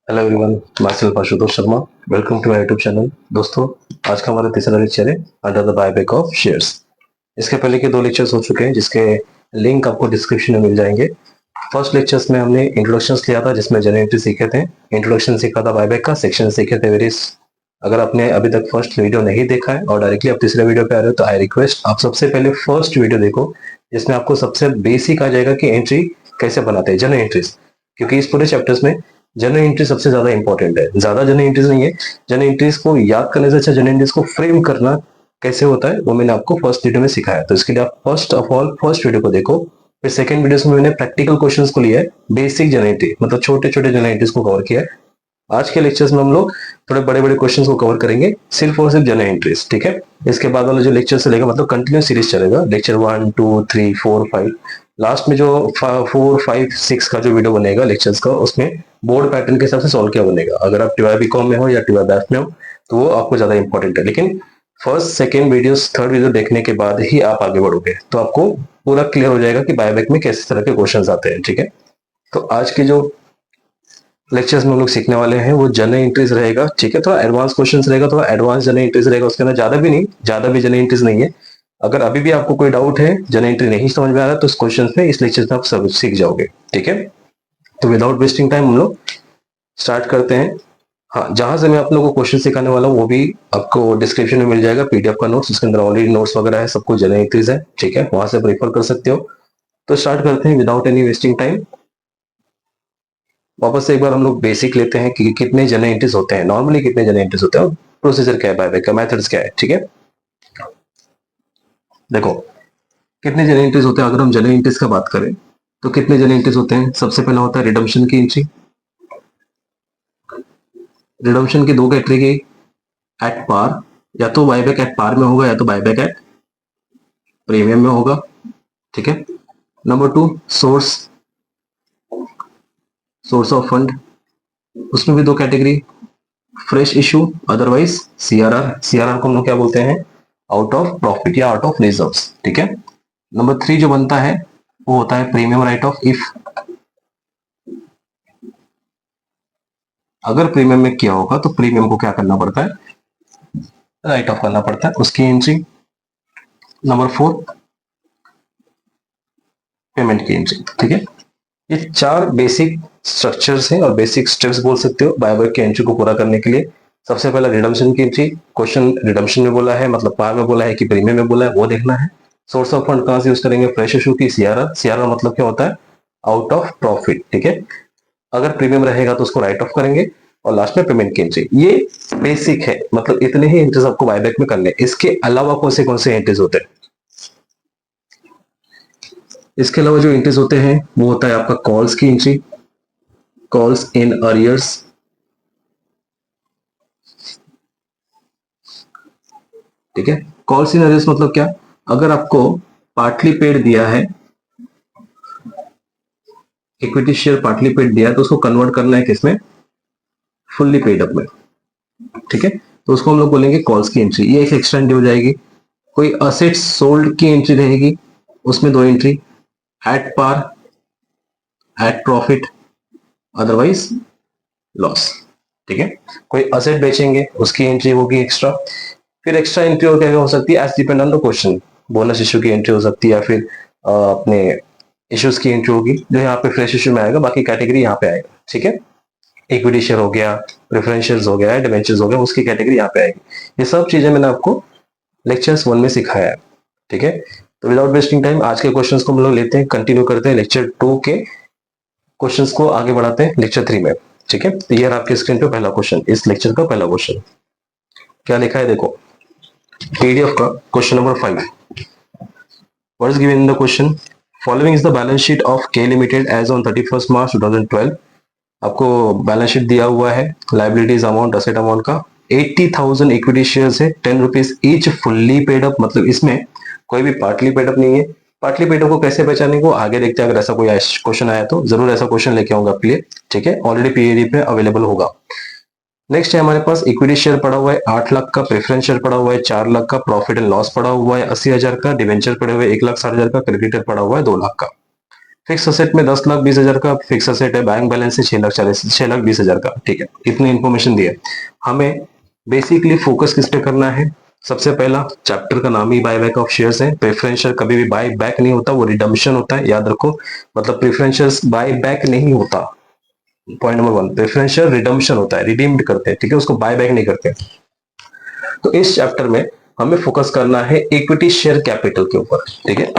Hello everyone, myself Ashutosh Sharma. Welcome to my YouTube channel. दोस्तों, आज का हमारा तीसरा लेक्चर है under the buyback of shares. इसके पहले के दो लेक्चर्स हो चुके हैं जिसके लिंक आपको डिस्क्रिप्शन में मिल जाएंगे। फर्स्ट लेक्चर्स में हमने इंट्रोडक्शन लिया था जिसमें जनरल एंट्री सीखे थे, इंट्रोडक्शन सीखा था बायबैक का, सेक्शन सीखे थे वेरियस। अगर आपने अभी तक फर्स्ट वीडियो नहीं देखा है और डायरेक्टली आप तीसरे वीडियो पे आ रहे हो तो आई रिक्वेस्ट आप सबसे पहले फर्स्ट वीडियो देखो, जिसमें आपको सबसे बेसिक आ जाएगा कि एंट्री कैसे बनाते हैं, जनरल एंट्रीज। क्योंकि इस पूरे चैप्टर्स में जनरल एंट्री सबसे ज्यादा इंपॉर्टेंट है। ज्यादा जनरल एंट्रीज नहीं है, जनरल एंट्रीज को याद करने से अच्छा जनरल एंट्रीज को फ्रेम करना कैसे होता है वो मैंने आपको फर्स्ट वीडियो में सिखाया। तो इसके लिए आप first of all first video को देखो। फिर सेकंड वीडियो में मैंने प्रैक्टिकल क्वेश्चंस को लिया है, बेसिक जनरल एंट्री मतलब छोटे छोटे जनरल एंट्रीज को कवर किया है। आज के लेक्चर्स में हम लोग थोड़े बड़े बड़े क्वेश्चंस को कवर करेंगे, सिर्फ और सिर्फ जनरल एंट्रीज। ठीक है, इसके बाद वाला जो लेक्चर चलेगा मतलब कंटिन्यू सीरीज चलेगा, लेक्चर 1 2 3 4 5। लास्ट में जो 4 5 6 का जो वीडियो बनेगा लेक्चर्स का, उसमें बोर्ड पैटर्न के हिसाब से सॉल्व किया बनेगा। अगर आप टीवाई बीकॉम में हो या टीवाई बैफ में हो तो वो आपको ज्यादा इंपॉर्टेंट है, लेकिन first second videos third video देखने के बाद ही आप आगे बढ़ोगे तो आपको पूरा क्लियर हो जाएगा कि बायबैक में किस तरह के क्वेश्चन आते हैं। ठीक है, तो आज के जो लेक्चर्स में हम लोग सीखने वाले हैं वो जनरल एंट्रीज रहेगा। ठीक है, थोड़ा एडवांस क्वेश्चंस रहेगा, थोड़ा एडवांस जनरल एंट्रीज रहेगा। उसके अंदर ज्यादा भी नहीं, ज्यादा भी जनरल एंट्रीज नहीं है। अगर अभी भी आपको कोई डाउट है, जनरल एंट्री नहीं समझ में आ रहा है, तो इस क्वेश्चन में इस लेक्चर में आप सब सीख जाओगे। ठीक है, तो विदाउट वेस्टिंग टाइम हम लोग स्टार्ट करते हैं। हाँ, जहां से मैं आप लोगों को क्वेश्चन सिखाने वाला हूँ वो भी आपको डिस्क्रिप्शन में मिल जाएगा, पीडीएफ का नोट्स। उसके अंदर ऑलरेडी नोट्स वगैरह है, सब कुछ जनरल एंट्रीज है। ठीक है, वहां से प्रेफर कर सकते हो। तो स्टार्ट करते हैं विदाउट एनी वेस्टिंग टाइम। वापस से एक बार हम लोग बेसिक लेते हैं कि कितने जनरल एंट्रीज होते हैं, नॉर्मली कितने जनरल एंट्रीज होते हैं, प्रोसीजर क्या है बायबैक का, मेथड्स क्या है। ठीक है, देखो कितने जनरल एंट्रीज होते हैं। अगर हम जनरल एंट्रीज का बात करें तो कितने जनरल एंट्रीज होते हैं। सबसे पहला होता है रिडम्पशन की एंट्री। रिडम्पशन की दो कैटेगरी, एट पार, या तो बायबैक एट पार में होगा या तो बायबैक एट प्रीमियम में होगा। ठीक है, number 2 source, source of fund, उसमें भी दो category, fresh issue otherwise CRR. CRR को हम लोग क्या बोलते हैं, आउट ऑफ प्रॉफिट या आउट ऑफ रिजर्व्स। ठीक है, नंबर 3 जो बनता है वो होता है प्रीमियम राइट ऑफ। इफ अगर प्रीमियम में किया होगा तो प्रीमियम को क्या करना पड़ता है, राइट ऑफ करना पड़ता है, उसकी एंट्री। नंबर 4 पेमेंट की एंट्री। ठीक है, ये चार बेसिक स्ट्रक्चर्स हैं और बेसिक स्टेप्स बोल सकते हो बायबैक की एंट्री को पूरा करने के लिए। सबसे पहला रिडम्पशन की एंट्री, क्वेश्चन रिडम्पशन में बोला है मतलब पार में बोला है कि प्रीमियम में बोला है, वो देखना है। सोर्स ऑफ फंड कहां से यूज करेंगे, फ्रेश इशू की सीआरआर। सीआरआर मतलब क्या होता है, आउट ऑफ प्रॉफिट। ठीक है, अगर प्रीमियम रहेगा तो उसको राइट ऑफ करेंगे। और लास्ट में पेमेंट की एंट्री। ये बेसिक है, मतलब इतने ही एंट्रीज आपको बायबैक में करने। इसके अलावा कौन से एंट्रीज होते हैं, इसके अलावा जो एंट्रीज होते हैं वो होता है आपका कॉल्स की एंट्री, कॉल्स इन अरियर्स। ठीक है, कॉल्स इन अरियर्स मतलब क्या, अगर आपको पार्टली पेड दिया है, इक्विटी शेयर पार्टली पेड दिया है, तो उसको कन्वर्ट करना है किसमें, फुल्ली पेड अप में। ठीक है, तो उसको हम लोग बोलेंगे कॉल्स की एंट्री। ये एक एक्स्ट्रा एंट्री हो जाएगी। कोई असेट्स सोल्ड की एंट्री रहेगी, उसमें दो entry, at par, at profit, otherwise loss. ठीक है, कोई असेट बेचेंगे उसकी एंट्री होगी एक्स्ट्रा। फिर एक्स्ट्रा एंट्री और क्या हो सकती है, as depend on the question. Bonus issue की एंट्री हो सकती है या फिर अपने इश्यूज की एंट्री होगी, जो यहाँ पे फ्रेश इशू में आएगा, बाकी कैटेगरी यहाँ पे आएगा। ठीक है, इक्विटी शेयर हो गया, प्रेफरेंशियल्स हो गया, डिवेंचर्स हो गया, उसकी कैटेगरी यहाँ पे आएगी। ये सब चीजें मैंने आपको लेक्चर्स 1 में सिखाया है। ठीक है, तो विदाउट वेस्टिंग टाइम आज के क्वेश्चंस को हम लोग लेते हैं, कंटिन्यू करते हैं लेक्चर 2 के क्वेश्चंस को आगे बढ़ाते हैं लेक्चर 3 में। ठीक है, तो ये आपके स्क्रीन पे पहला क्वेश्चन, इस लेक्चर का पहला क्वेश्चन क्या लिखा है, देखो पीडीएफ का question number 5। What is given in the question, following is the balance sheet of के लिमिटेड एज ऑन 31 मार्च 2012। आपको बैलेंस शीट दिया हुआ है, लाइबिलिटीज अमाउंट, असेट अमाउंट का। 80,000 इक्विटी शेयर्स है, 10 rupees each, fully paid up, मतलब इसमें कोई भी पार्टली पेड अप नहीं है। पार्टली पेड अप को कैसे पहचानेंगे वो आगे देखते हैं। अगर ऐसा कोई क्वेश्चन आया तो जरूर ऐसा क्वेश्चन लेके आऊंगा आपके लिए। ठीक है, ऑलरेडी पीएडी पे अवेलेबल होगा। नेक्स्ट है हमारे पास इक्विटी शेयर पड़ा हुआ है 8 लाख का, प्रेफरेंस शेयर पड़ा हुआ है 4 लाख का, प्रॉफिट एंड लॉस पड़ा हुआ है 80,000 का, डिवेंचर पड़े हुए 1,60,000 का, क्रेडिटर पड़ा हुआ है 2 लाख का। फिक्स असेट में 10,20,000 का फिक्स असेट है, बैंक बैलेंस है 6,20,000 का। ठीक है, इतनी इंफॉर्मेशन दी है। हमें बेसिकली फोकस किस पे करना है? सबसे पहला चैप्टर का नाम ही बायबैक ऑफ शेयर्स है। प्रेफरेंशियल कभी भी बाय बैक नहीं होता, वो रिडम्पशन होता है, याद रखो। मतलब प्रेफरेंशियल बाय बैक नहीं होता। पॉइंट नंबर 1, प्रेफरेंशियल रिडम्पशन होता है, रिडीम्ड करते हैं, ठीक है, उसको बाय बैक नहीं करते। तो इस चैप्टर में हमें फोकस करना है इक्विटी शेयर कैपिटल के ऊपर, ठीक है।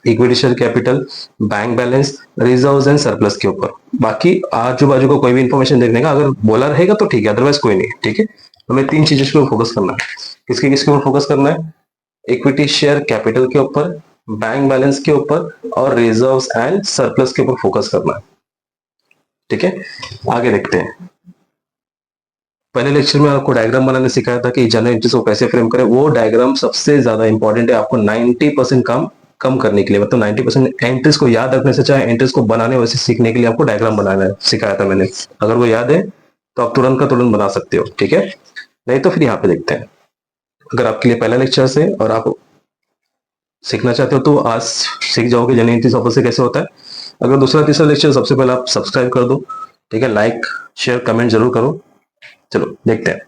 Equity share capital, bank balance, reserves and surplus के ऊपर। बाकी आजू बाजू को कोई भी इंफॉर्मेशन देखने का अगर बोला रहेगा तो ठीक है, अदरवाइज कोई नहीं, ठीक है। हमें 3 चीजों के ऊपर फोकस करना है। किसके किसके ऊपर फोकस करना है? इक्विटी शेयर कैपिटल के ऊपर, बैंक बैलेंस के ऊपर और रिजर्व्स एंड सरप्लस के ऊपर फोकस करना है, ठीक है। आगे देखते हैं। पहले लेक्चर में आपको डायग्राम बनाने सिखाया था कि जनरल एंट्रीज को कैसे फ्रेम करें। वो डायग्राम सबसे ज्यादा इंपॉर्टेंट है आपको 90% काम कम करने के लिए, मतलब 90% एंट्रीज को याद रखने से चाहे एंट्रीज को बनाने वैसे सीखने के लिए आपको डायग्राम बनाना सिखाया था मैंने। अगर वो याद है तो आप तुरंत का तुरंत बना सकते हो, ठीक है। नहीं तो फिर यहाँ पे देखते हैं। अगर आपके लिए पहला लेक्चर है और आप सीखना चाहते हो तो आज सीख जाओगे जनरल एंट्रीज ऑफिस से कैसे होता है। अगर दूसरा तीसरा लेक्चर, सबसे पहले आप सब्सक्राइब कर दो, ठीक है। लाइक शेयर कमेंट जरूर करो। चलो देखते हैं।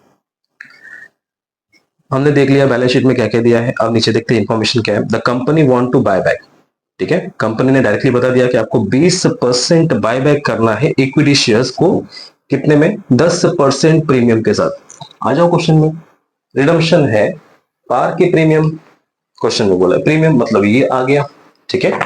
हमने देख लिया बैलेंस शीट में क्या क्या दिया है। अब नीचे देखते हैं इंफॉर्मेशन क्या है। The company want to buy back, ठीक है। कंपनी ने डायरेक्टली बता दिया कि आपको 20% बाय बैक करना है इक्विटी शेयर्स को। कितने में? 10% प्रीमियम के साथ। आ जाओ क्वेश्चन में। रिडम्पशन है पार के प्रीमियम, क्वेश्चन में बोला प्रीमियम, मतलब ये आ गया, ठीक है।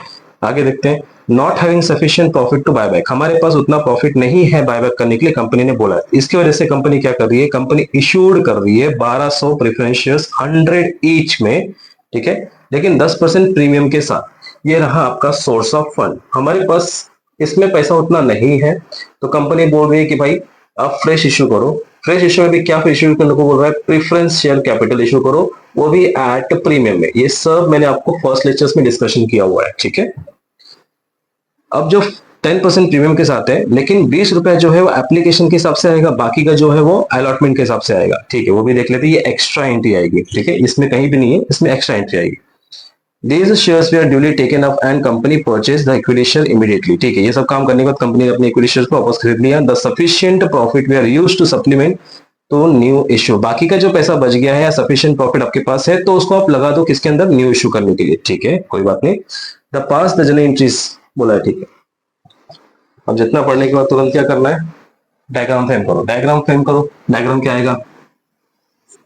आगे देखते हैं। Not having sufficient profit to buy back, हमारे पास उतना प्रॉफिट नहीं है बाय बैक करने के लिए, कंपनी ने बोला। इसकी वजह से कंपनी क्या कर रही है? कंपनी इशूड कर रही है 1200 प्रेफरेंस शेयर्स 100 ईच में, ठीक है, लेकिन 10% प्रीमियम के साथ। ये रहा आपका सोर्स ऑफ फंड। हमारे पास इसमें पैसा उतना नहीं है, तो कंपनी बोल रही है कि भाई आप फ्रेश इश्यू करो। फ्रेश इश्यू में भी क्या इश्यू करने को बोल रहा है? प्रेफरेंस शेयर कैपिटल इश्यू करो, वो भी एट प्रीमियम में। ये सब मैंने आपको फर्स्ट लेक्चर्स में डिस्कशन किया हुआ है, ठीक है। अब जो 10% प्रीमियम के साथ है, लेकिन 20 रुपए जो है वो एप्लीकेशन के हिसाब से आएगा, बाकी का जो है वो अलॉटमेंट के हिसाब से आएगा, ठीक है। वो भी देख लेते हैं। ये एक्स्ट्रा एंट्री आएगी, ठीक है, इसमें कहीं भी नहीं है, इसमें एक्स्ट्रा एंट्री आएगी। These shares were duly taken up and company purchased the equity share immediately, ठीक है। ये सब काम करने के बाद कंपनी ने अपने इक्विटी शेयर्स को वापस खरीद लिया। The sufficient profit were used to supplement तो न्यू इश्यू, बाकी का जो पैसा बच गया है या सफिशिएंट प्रॉफिट आपके पास है तो उसको आप लगा दो किसके अंदर? न्यू इश्यू करने के लिए, ठीक है, कोई बात नहीं। The pass the general entries बोला है, ठीक है। अब जितना पढ़ने के बाद तुरंत क्या करना है? डायग्राम फ्रेम करो, डायग्राम फ्रेम करो। डायग्राम क्या आएगा?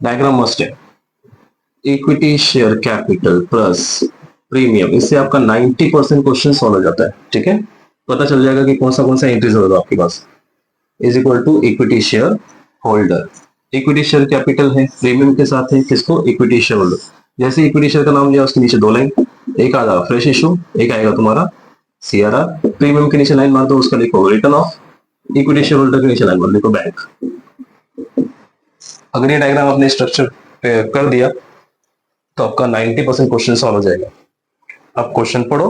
डायग्राम मस्ट है equity share capital plus premium. इससे आपका 90% क्वेश्चन सॉल्व हो जाता है, ठीक है। पता चल जाएगा कि कौन सा एंट्रीज होगा आपके पास। Is equal to equity share holder. Equity share capital है, प्रीमियम के साथ है, किसको? Equity share holder. जैसे इक्विटी शेयर का नाम लिया उसके नीचे 2 लाइन, एक आएगा फ्रेश इशू, एक आएगा तुम्हारा सीआरआर। प्रीमियम के नीचे लाइन मार दो, उसका लिखो return of. Equity share holder के नीचे लाइन मार लिखो बैंक। अगर ये डायग्राम आपने स्ट्रक्चर कर दिया तो आपका 90% क्वेश्चन सॉल्व हो जाएगा। आप क्वेश्चन पढ़ो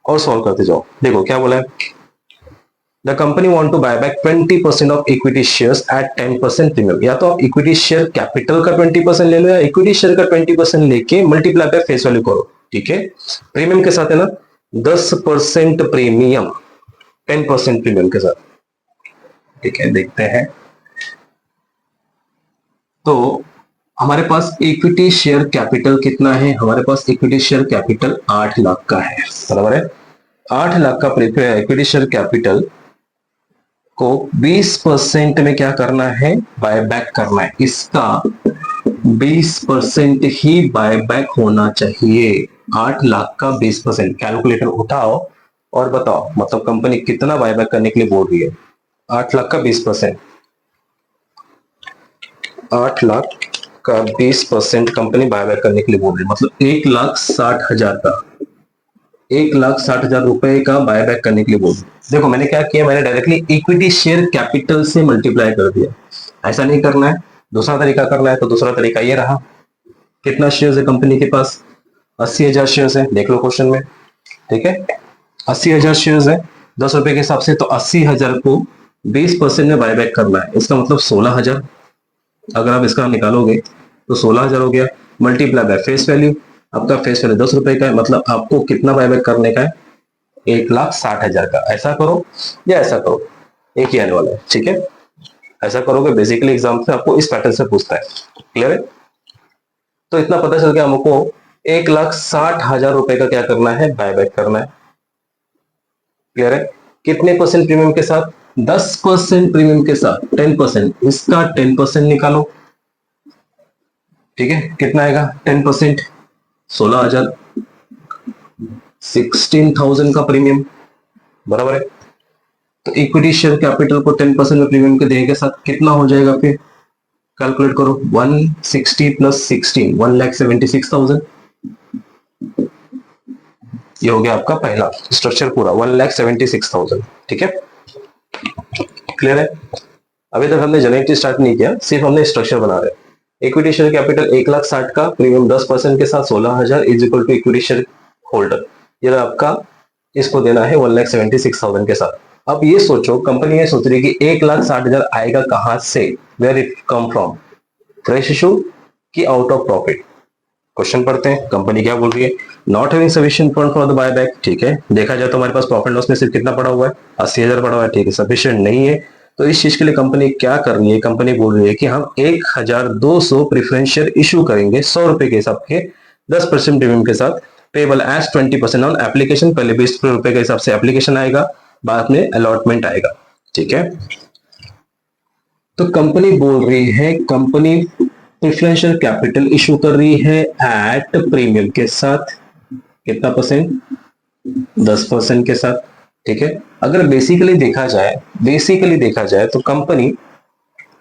और सॉल्व करते जाओ। देखो क्या बोला है। The company want to buy back 20% of equity shares at 10% premium. या तो आप इक्विटी शेयर कैपिटल का 20% ले लो या इक्विटी शेयर का 20% लेके मल्टीप्लाई बाय फेस वैल्यू करो, ठीक है। प्रीमियम के साथ है ना 10% प्रीमियम, 10% प्रीमियम के साथ, ठीक है। देखते हैं तो हमारे पास इक्विटी शेयर कैपिटल कितना है? हमारे पास इक्विटी शेयर कैपिटल 8 लाख का है, बराबर है। 8 लाख का इक्विटी शेयर कैपिटल को 20% में क्या करना है? बाय बैक करना है। इसका 20% ही बाय बैक होना चाहिए। 8 लाख का 20%। कैलकुलेटर उठाओ और बताओ, मतलब कंपनी कितना बाय बैक करने के लिए बोल रही है? 8 लाख का 20%। 8 लाख का 20% कंपनी बायबैक करने के लिए बोल रही है, मतलब 1,60,000 का, 1,60,000 रुपए का बायबैक करने के लिए बोल रही है। देखो मैंने क्या किया, मैंने डायरेक्टली इक्विटी शेयर कैपिटल से मल्टीप्लाई कर दिया। ऐसा नहीं करना है, दूसरा तरीका करना है। तो दूसरा तरीका ये रहा। कितना शेयर है कंपनी के पास? 80,000 शेयर है, देख लो क्वेश्चन में, ठीक है। 80,000 शेयर है, 10 रुपए के हिसाब से, तो 80,000 को 20% में बायबैक करना है। इसका मतलब 16,000। अगर आप इसका निकालोगे तो 16,000 हो गया, मल्टीप्लाई बाय फेस वैल्यू। आपका फेस वैल्यू 10 रुपए का है, मतलब आपको कितना बायबैक करने का है? 1,60,000 का। ऐसा करो या ऐसा करो, एक ही आने वाला है, ठीक है। ऐसा करोगे बेसिकली एग्जाम से आपको इस पैटर्न से पूछता है। क्लियर है? तो इतना पता चल गया हमको 1,60,000 रुपए का क्या करना है, बायबैक करना है। क्लियर है? कितने परसेंट प्रीमियम के साथ? 10% प्रीमियम के साथ 10%, इसका 10% निकालो। ठीक है, कितना आएगा 10%? 16,000, 16,000 का प्रीमियम, बराबर है। तो इक्विटी शेयर कैपिटल को 10% में प्रीमियम के देने के साथ कितना हो जाएगा, फिर कैलकुलेट करो। 160 प्लस 16, 1,76,000। ये हो गया आपका पहला स्ट्रक्चर पूरा, 1,76,000। ठीक है, क्लियर है? अभी तक हमने जनरेटिव स्टार्ट नहीं किया, सिर्फ हमने स्ट्रक्चर बना रहे हैं। इक्विटी शेयर कैपिटल 1,60,000 का, प्रीमियम 10% के साथ 16,000 is equal to equity share holder, ये आपका इसको देना है 1,76,000 के साथ। अब ये सोचो, कंपनी ये सोच रही है कि 1,60,000 आएगा कहां से, where it come from, fresh issue की आउट ऑफ प्रॉफिट। क्वेश्चन पढ़ते हैं, कंपनी क्या बोल रही है। Not having sufficient fund for the buyback, ठीक है। देखा जाए तो हमारे पास प्रॉफिट लॉस में सिर्फ कितना पड़ा हुआ है, 80,000 पड़ा हुआ है, ठीक है, सफिशिएंट नहीं है। तो इस चीज के लिए कंपनी क्या कर रही है, कंपनी बोल रही है कि हम 1,200 प्रिफरेंशियल इशू करेंगे 100 रुपए के हिसाब के, 10% प्रीमियम के साथ, पेबल एज 20% ऑन एप्लीकेशन। पहले 20 रुपए के हिसाब से एप्लीकेशन आएगा, बाद में अलॉटमेंट आएगा, ठीक है। तो कंपनी बोल रही है, कंपनी प्रेफरेंशियल कैपिटल इशू कर रही है एट प्रीमियम के साथ, कितना परसेंट, 10% के साथ, ठीक है। अगर बेसिकली देखा जाए तो कंपनी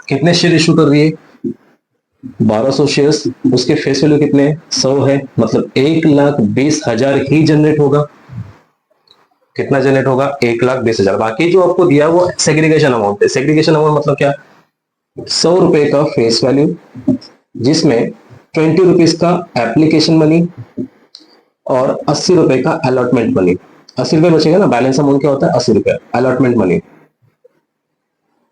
कितने शेयर इशू कर रही है, 1,200 शेयर्स, उसके फेस वैल्यू कितने, 100 है, मतलब 1,20,000 ही जनरेट होगा। कितना जनरेट होगा, 1,20,000। बाकी जो आपको दिया वो सेग्रीगेशन अमाउंट है। सेग्रीगेशन अमाउंट मतलब क्या, 100 रुपए का फेस वैल्यू, जिसमें 20 रुपीज का एप्लीकेशन मनी और 80 रुपए का अलॉटमेंट मनी। 80 रुपए बचेगा ना, बैलेंस अमाउंट क्या होता है, 80 रुपए अलॉटमेंट मनी,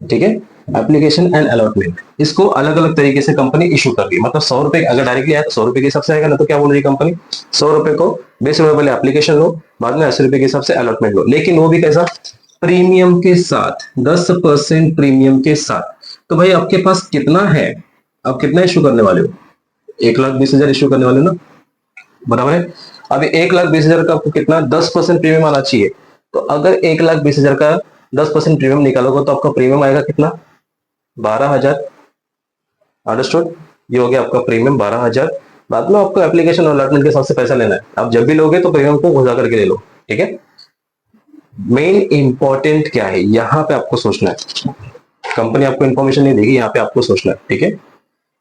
ठीक है। एप्लीकेशन एंड अलॉटमेंट, इसको अलग अलग तरीके से कंपनी इशू कर रही है। मतलब 100 रुपए अगर डायरेक्टली आया तो 100 रुपए के हिसाब से आएगा ना, तो क्या बोल रही है कंपनी, 100 रुपए को 20 रुपए पहले एप्लीकेशन लो, बाद में 80 रुपए के हिसाब से अलॉटमेंट लो, लेकिन वो भी कैसा, प्रीमियम के साथ, 10% प्रीमियम के साथ। तो भाई आपके पास कितना है, आप कितना इशू करने वाले हो, 1,20,000 इशू करने वाले हो ना, बराबर है। अभी 1,20,000 का आपको कितना, 10% प्रीमियम आना चाहिए। तो अगर 1,20,000 का 10% प्रीमियम निकालोगे तो आपका प्रीमियम आएगा कितना, 12,000। अंडरस्टूड? ये हो गया आपका प्रीमियम 12,000। बाद में आपको एप्लीकेशन और अलॉटमेंट के हिसाब से पैसा लेना है। आप जब भी लोगे तो प्रीमियम को घुसा करके ले लो, ठीक है। मेन इंपॉर्टेंट क्या है, यहां पे आपको सोचना है। कंपनी आपको इन्फॉर्मेशन नहीं देगी, यहाँ पे आपको सोचना है, ठीक है।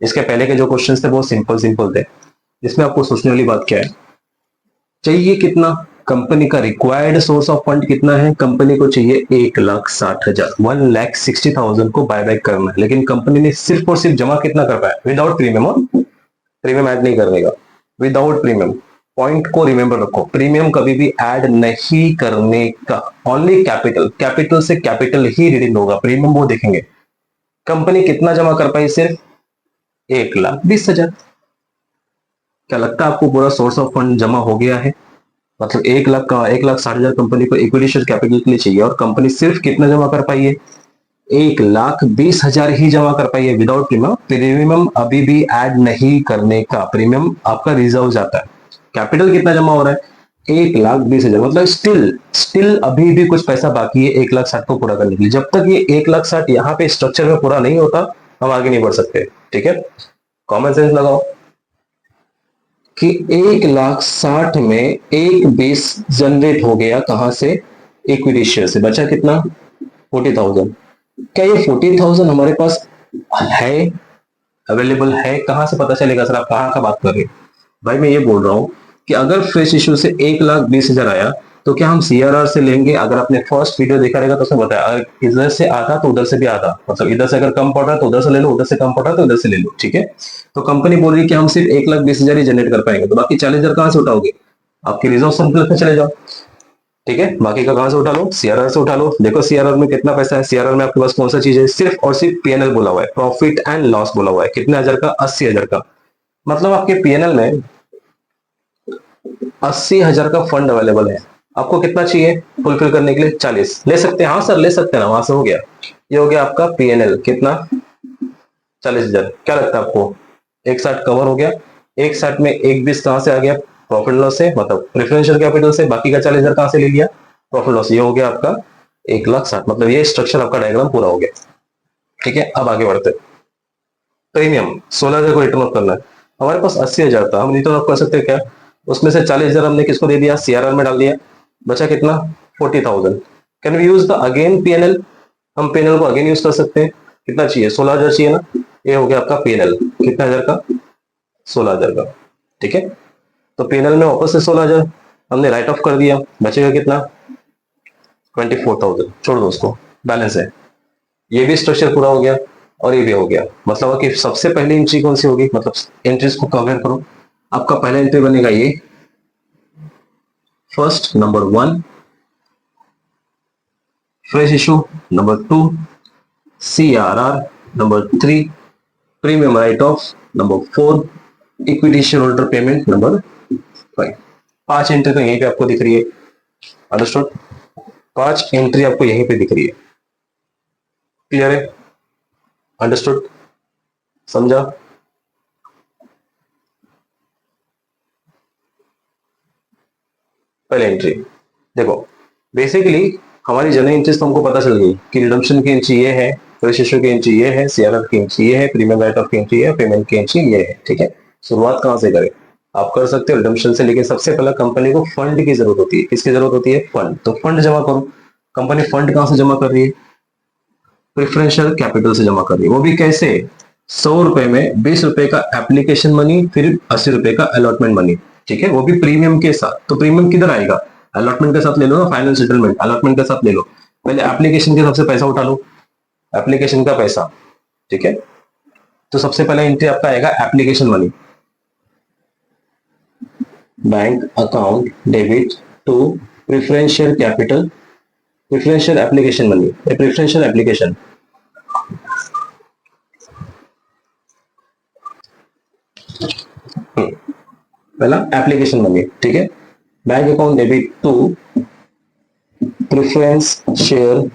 इसके पहले के जो क्वेश्चंस थे बहुत सिंपल थे। इसमें आपको सोचने वाली बात क्या है, चाहिए कितना, कंपनी का रिक्वायर्ड सोर्स ऑफ फंड कितना है, कंपनी को चाहिए 1,60,000, 1,60,000 को बायबैक करना है। लेकिन कंपनी ने सिर्फ और सिर्फ जमा कितना कर पाया, विदाउट प्रीमियम, और प्रीमियम ऐड नहीं करने का, विदाउट प्रीमियम। पॉइंट को रिमेंबर रखो, प्रीमियम कभी भी ऐड नहीं करने का, ओनली कैपिटल, कैपिटल से कैपिटल ही रिडीम होगा, प्रीमियम वो देखेंगे। कंपनी कितना जमा कर पाई, सिर्फ 1,20,000। क्या लगता है आपको पूरा सोर्स ऑफ फंड जमा हो गया है? मतलब 1,60,000 कंपनी को इक्विटी शेयर कैपिटल के लिए चाहिए, और कंपनी सिर्फ कितना जमा कर पाई है, 1,20,000 ही जमा कर पाई है विदाउट प्रीमियम। प्रीमियम अभी भी ऐड नहीं करने का, प्रीमियम आपका रिजर्व जाता है। कैपिटल कितना जमा हो रहा है, 1,20,000, मतलब स्टिल अभी भी कुछ पैसा बाकी है 1,60,000 को पूरा करने के लिए। जब तक ये 1,60,000 यहाँ पे स्ट्रक्चर में पूरा नहीं होता, हम आगे नहीं बढ़ सकते, ठीक है। कॉमन सेंस लगाओ कि 1,60,000 में 1,20 जनरेट हो गया, कहां से, इक्विटी शेयर से। बचा कितना, 40,000। क्या ये 40,000 हमारे पास है, अवेलेबल है? कहां से पता चलेगा सर, आप कहां का बात कर रहे हैं? भाई मैं ये बोल रहा हूं कि अगर फ्रेश इशू से 1,20,000 आया तो क्या हम सीआरआर से लेंगे? अगर आपने फर्स्ट वीडियो देखा रहेगा तो उसमें बताया, अगर इधर से आता तो उधर से भी आता, मतलब इधर से अगर कम पड़ रहा है तो उधर से ले लो, उधर से कम पड़ रहा है तो उधर से ले लो, ठीक है। तो कंपनी बोल रही है कि हम सिर्फ 1,20,000 ही जनरेट कर पाएंगे, तो बाकी 40,000 कहां से उठाओगे, आपकी रिजर्व सरप्लस में चले जाओ, ठीक है। बाकी का कहां से उठा लो, सीआरआर से उठा लो। देखो सीआरआर में कितना पैसा है, सीआरआर में आपके पास कौन सा चीज है, सिर्फ और सिर्फ पीएनएल बोला हुआ है, प्रॉफिट एंड लॉस बोला हुआ है। कितने हजार का, 80,000 का। मतलब आपके पीएनएल में 80,000 का फंड अवेलेबल है। आपको कितना चाहिए फुलफिल करने के लिए? 40 ले सकते हैं? हाँ सर ले सकते हैं ना, वहां से हो गया। ये हो गया आपका पीएनएल, कितना? 40,000। क्या लगता है आपको? एक साथ कवर हो गया। एक साथ में एक 20 कहां से आ गया? प्रॉफिट लॉस से, मतलब प्रेफरेंशियल कैपिटल से। बाकी का 40,000 कहां से ले लिया? Profit loss. ये हो गया आपका 1,60,000। मतलब ये स्ट्रक्चर आपका डायग्राम पूरा हो गया। ठीक है, अब आगे बढ़ते। प्रीमियम 16,000 को रिटर्न ऑफ करना है। हमारे पास 80,000 था, हम रिटर्न ऑफ कर सकते हैं क्या? उसमें से 40,000 हमने किसको दे दिया? सीआरआर में डाल दिया। बचा कितना? 40,000। Can we use the again PNL? हम पीएनएल को अगेन यूज कर सकते हैं। कितना चाहिए? 16,000 चाहिए ना। ये हो गया आपका पीएनएल, कितना हजार का? 16,000 का। ठीक है, तो पीएनएल में वापस से 16,000 हमने राइट ऑफ कर दिया। बचेगा कितना? 24,000। छोड़ दो उसको, बैलेंस है। ये भी स्ट्रक्चर पूरा हो गया और ये भी हो गया। मतलब कि सबसे पहली एंट्री कौन सी होगी? मतलब एंट्रीज को कवर करो। आपका पहला एंट्री बनेगा ये, first number 1 fresh issue, number 2 CRR, number 3 premium write of, number 4 equity share holder payment, number 5। 5 entry तो यहीं पे आपको दिख रही है। अंडरस्टूड? 5 एंट्री आपको यहीं पे दिख रही है। क्लियर है? अंडरस्टूड? समझा? पहले एंट्री देखो, बेसिकली हमारी जनरल एंट्रीज तो हमको पता चल गई कि रिडम्पशन की एंट्री ये है, फ्रेश इशू की एंट्री ये है, सीआरआर की एंट्री ये है, प्रीमियम राइट ऑफ की एंट्री है, पेमेंट की एंट्री ये है। ठीक है, शुरुआत कहां से करें? आप कर सकते हो रिडम्पशन से, लेकिन सबसे पहले कंपनी को फंड की जरूरत होती है। किसकी जरूरत होती है? फंड। तो फंड जमा करो। कंपनी फंड कहां से जमा कर रही है? प्रेफरेंशियल कैपिटल से जमा कर रही है। वो भी कैसे? 100 रुपए में 20 रुपए का एप्लीकेशन मनी, फिर 80 रुपए का अलॉटमेंट मनी। ठीक है, वो भी प्रीमियम के साथ। तो प्रीमियम किधर आएगा? अलॉटमेंट के साथ ले लो ना, फाइनल सेटलमेंट अलॉटमेंट के साथ ले लो। पहले एप्लीकेशन के सबसे पैसा उठा लो, एप्लीकेशन का पैसा। ठीक है, तो सबसे पहले एंट्री आपका आएगा application money, bank account debit to preferential capital, preferential application money, preferential application. पहला एप्लीकेशन मनी। ठीक है, bank account debit to preference share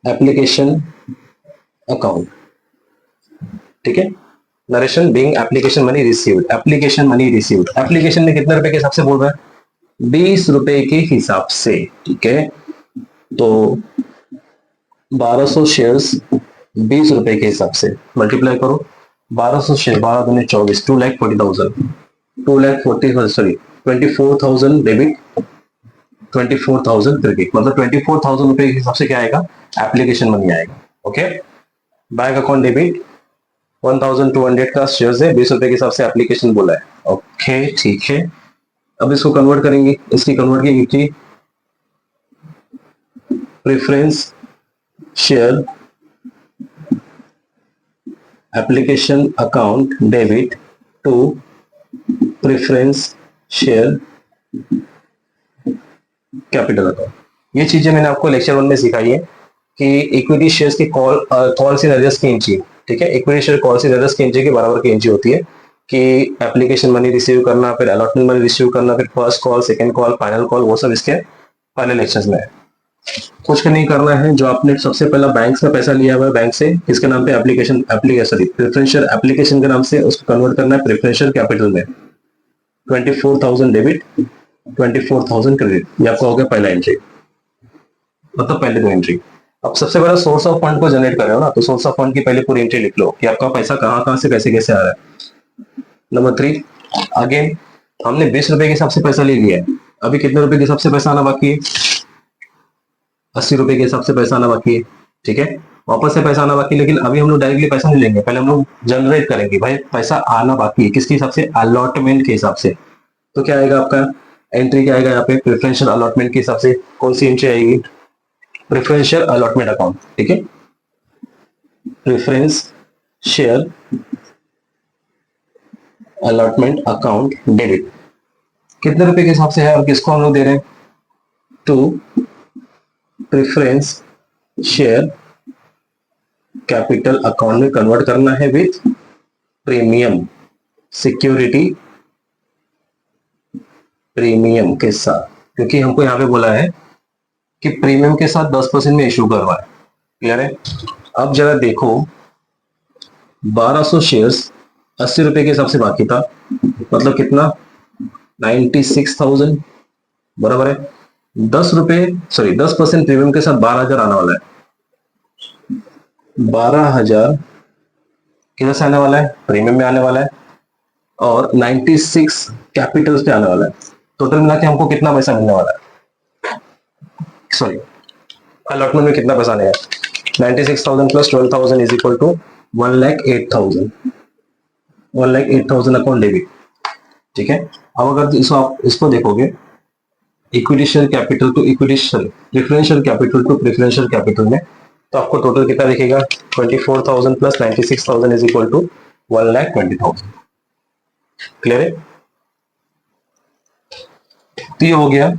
application account. ठीक है, narration being application money received, application money received. Application में कितने रुपए के हिसाब से बोल रहा है? 20 रुपए के हिसाब से। ठीक है, तो 1200 शेयर्स 20 रुपए के हिसाब से मल्टीप्लाई करो। 1200 शेयर 12 दूनी 24, 2,40,000, 2,40,000 सॉरी 24,000 डेबिट, 24,000 क्रेडिट। मतलब 24,000 रुपए के हिसाब से क्या आएगा? एप्लीकेशन मनी आएगा। ओके, बैंक अकाउंट डेबिट 1,200 का शेयर है, 20 रुपए के हिसाब से एप्लीकेशन बोला है। ओके ठीक है, अब इसको कन्वर्ट करेंगे। इसकी कन्वर्ट की preference share application account debit to preference share capital account. ये चीजें मैंने आपको लेक्चर 1 में सिखाई है कि इक्विटी शेयर्स की कॉल्स इन अरेस्ट की एंट्री। ठीक है, equity share calls in arrest की एंट्री के बराबर की एंट्री होती है कि एप्लीकेशन मनी रिसीव करना, फिर अलॉटमेंट मनी रिसीव करना, फिर first call, second call, final call, वो सब इसके पहले लेक्चर्स में है। कुछ नहीं करना है। जो आपने सबसे पहला बैंक का पैसा लिया हुआ है, बैंक से किसके नाम पे? एप्लीकेशन प्रेफरेंशियल एप्लीकेशन के नाम से, उसको कन्वर्ट करना है प्रेफरेंशियल कैपिटल में। 24,000 डेबिट, 24,000 क्रेडिट। ये आपका हो गया पहला एंट्री, मतलब पहले दो एंट्री। अब सबसे पहले सोर्स ऑफ फंड को जनरेट कर रहे हो ना, तो सोर्स ऑफ फंड की पहले पूरी एंट्री लिख लो कि आपका पैसा कहां कहां से कैसे कैसे आ रहा है। नंबर 3, अगेन हमने 20 रुपए के हिसाब से पैसा ले लिया है। अभी कितने रुपए के हिसाब से पैसा आना बाकी है? 80 रुपए के हिसाब से पैसा आना बाकी है। ठीक है, वापस से पैसा आना बाकी है, लेकिन अभी हम लोग डायरेक्टली पैसा नहीं लेंगे, पहले हम लोग जनरेट करेंगे। भाई पैसा आना बाकी है, किसके हिसाब से? अलॉटमेंट के हिसाब से। तो क्या आएगा आपका एंट्री? क्या आएगा यहाँ पे? प्रेफरेंशियल अलॉटमेंट के हिसाब से कौन सी एंट्री आएगी? Preferential allotment account. ठीक है, preference share allotment account debit कितने रुपए के हिसाब से है और किसको हम लोग दे रहे हैं? To preference share capital account में कन्वर्ट करना है विथ प्रीमियम सिक्योरिटी प्रीमियम के साथ, क्योंकि हमको यहाँ पे बोला है कि प्रीमियम के साथ 10% में इशू करवाए। क्लियर है? अब जरा देखो, 1200 शेयर्स 80 रुपए के हिसाब से बाकी था, मतलब कितना, 96,000, बराबर है। 10% प्रीमियम के साथ 12,000 आने वाला है। 12,000 किधर से आने वाला है? प्रीमियम में आने वाला है, और 96 कैपिटल पे आने वाला है। टोटल मिला के हमको कितना पैसा मिलने वाला है? सॉरी, अलॉटमेंट में कितना पैसा आने 96,000 plus 12,000 is equal to 1,08,000। 1,08,000 account debit. ठीक है, अब अगर इसको देखोगे, equity share capital to equity share, preferential capital to preferential capital में, तो आपको टोटल कितना दिखेगा? 24,000 plus 96,000 is equal to 1,20,000। Clear है? तो ये हो गया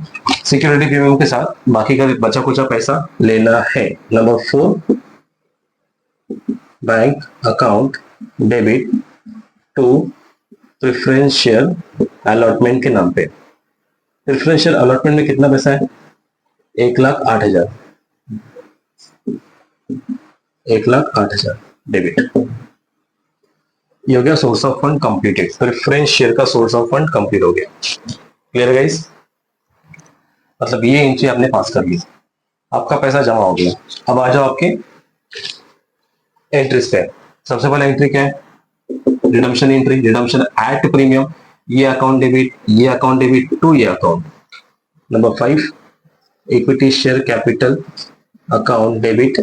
सिक्योरिटी प्रीमियम के साथ, बाकी का बचा कुचा पैसा लेना है। Number 4, bank account debit to preferential allotment के नाम पे। प्रेफरेंशियल अलॉटमेंट में कितना पैसा है? 1,08,000। 1,08,000 डेबिट। ये हो गया source of fund completed. Preference share का सोर्स ऑफ फंड कंप्लीट हो गया। Clear guys? मतलब ये एंट्री आपने पास कर ली, आपका पैसा जमा हो गया। अब आ जाओ आपके एंट्रीज पे। सबसे पहले एंट्री क्या है? Redemption entry, redemption at premium, ये अकाउंट डेबिट, ये अकाउंट डेबिट टू ये account. Number 5, equity share capital account debit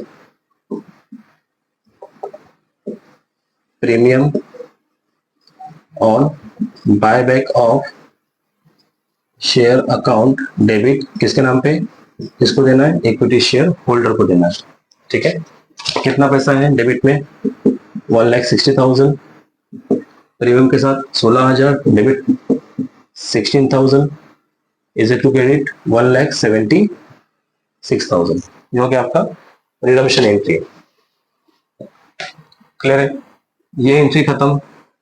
premium on buyback of share account debit, किसके नाम पे? किसको देना है? इक्विटी शेयर होल्डर को देना है। ठीक है, कितना पैसा है डेबिट में? 1,60,000। प्रीमियम के साथ 16,000, debit 16,000 is it to credit 1,76,000। ये हो गया आपका रिडम्पशन एंट्री। क्लियर है? ये एंट्री खत्म,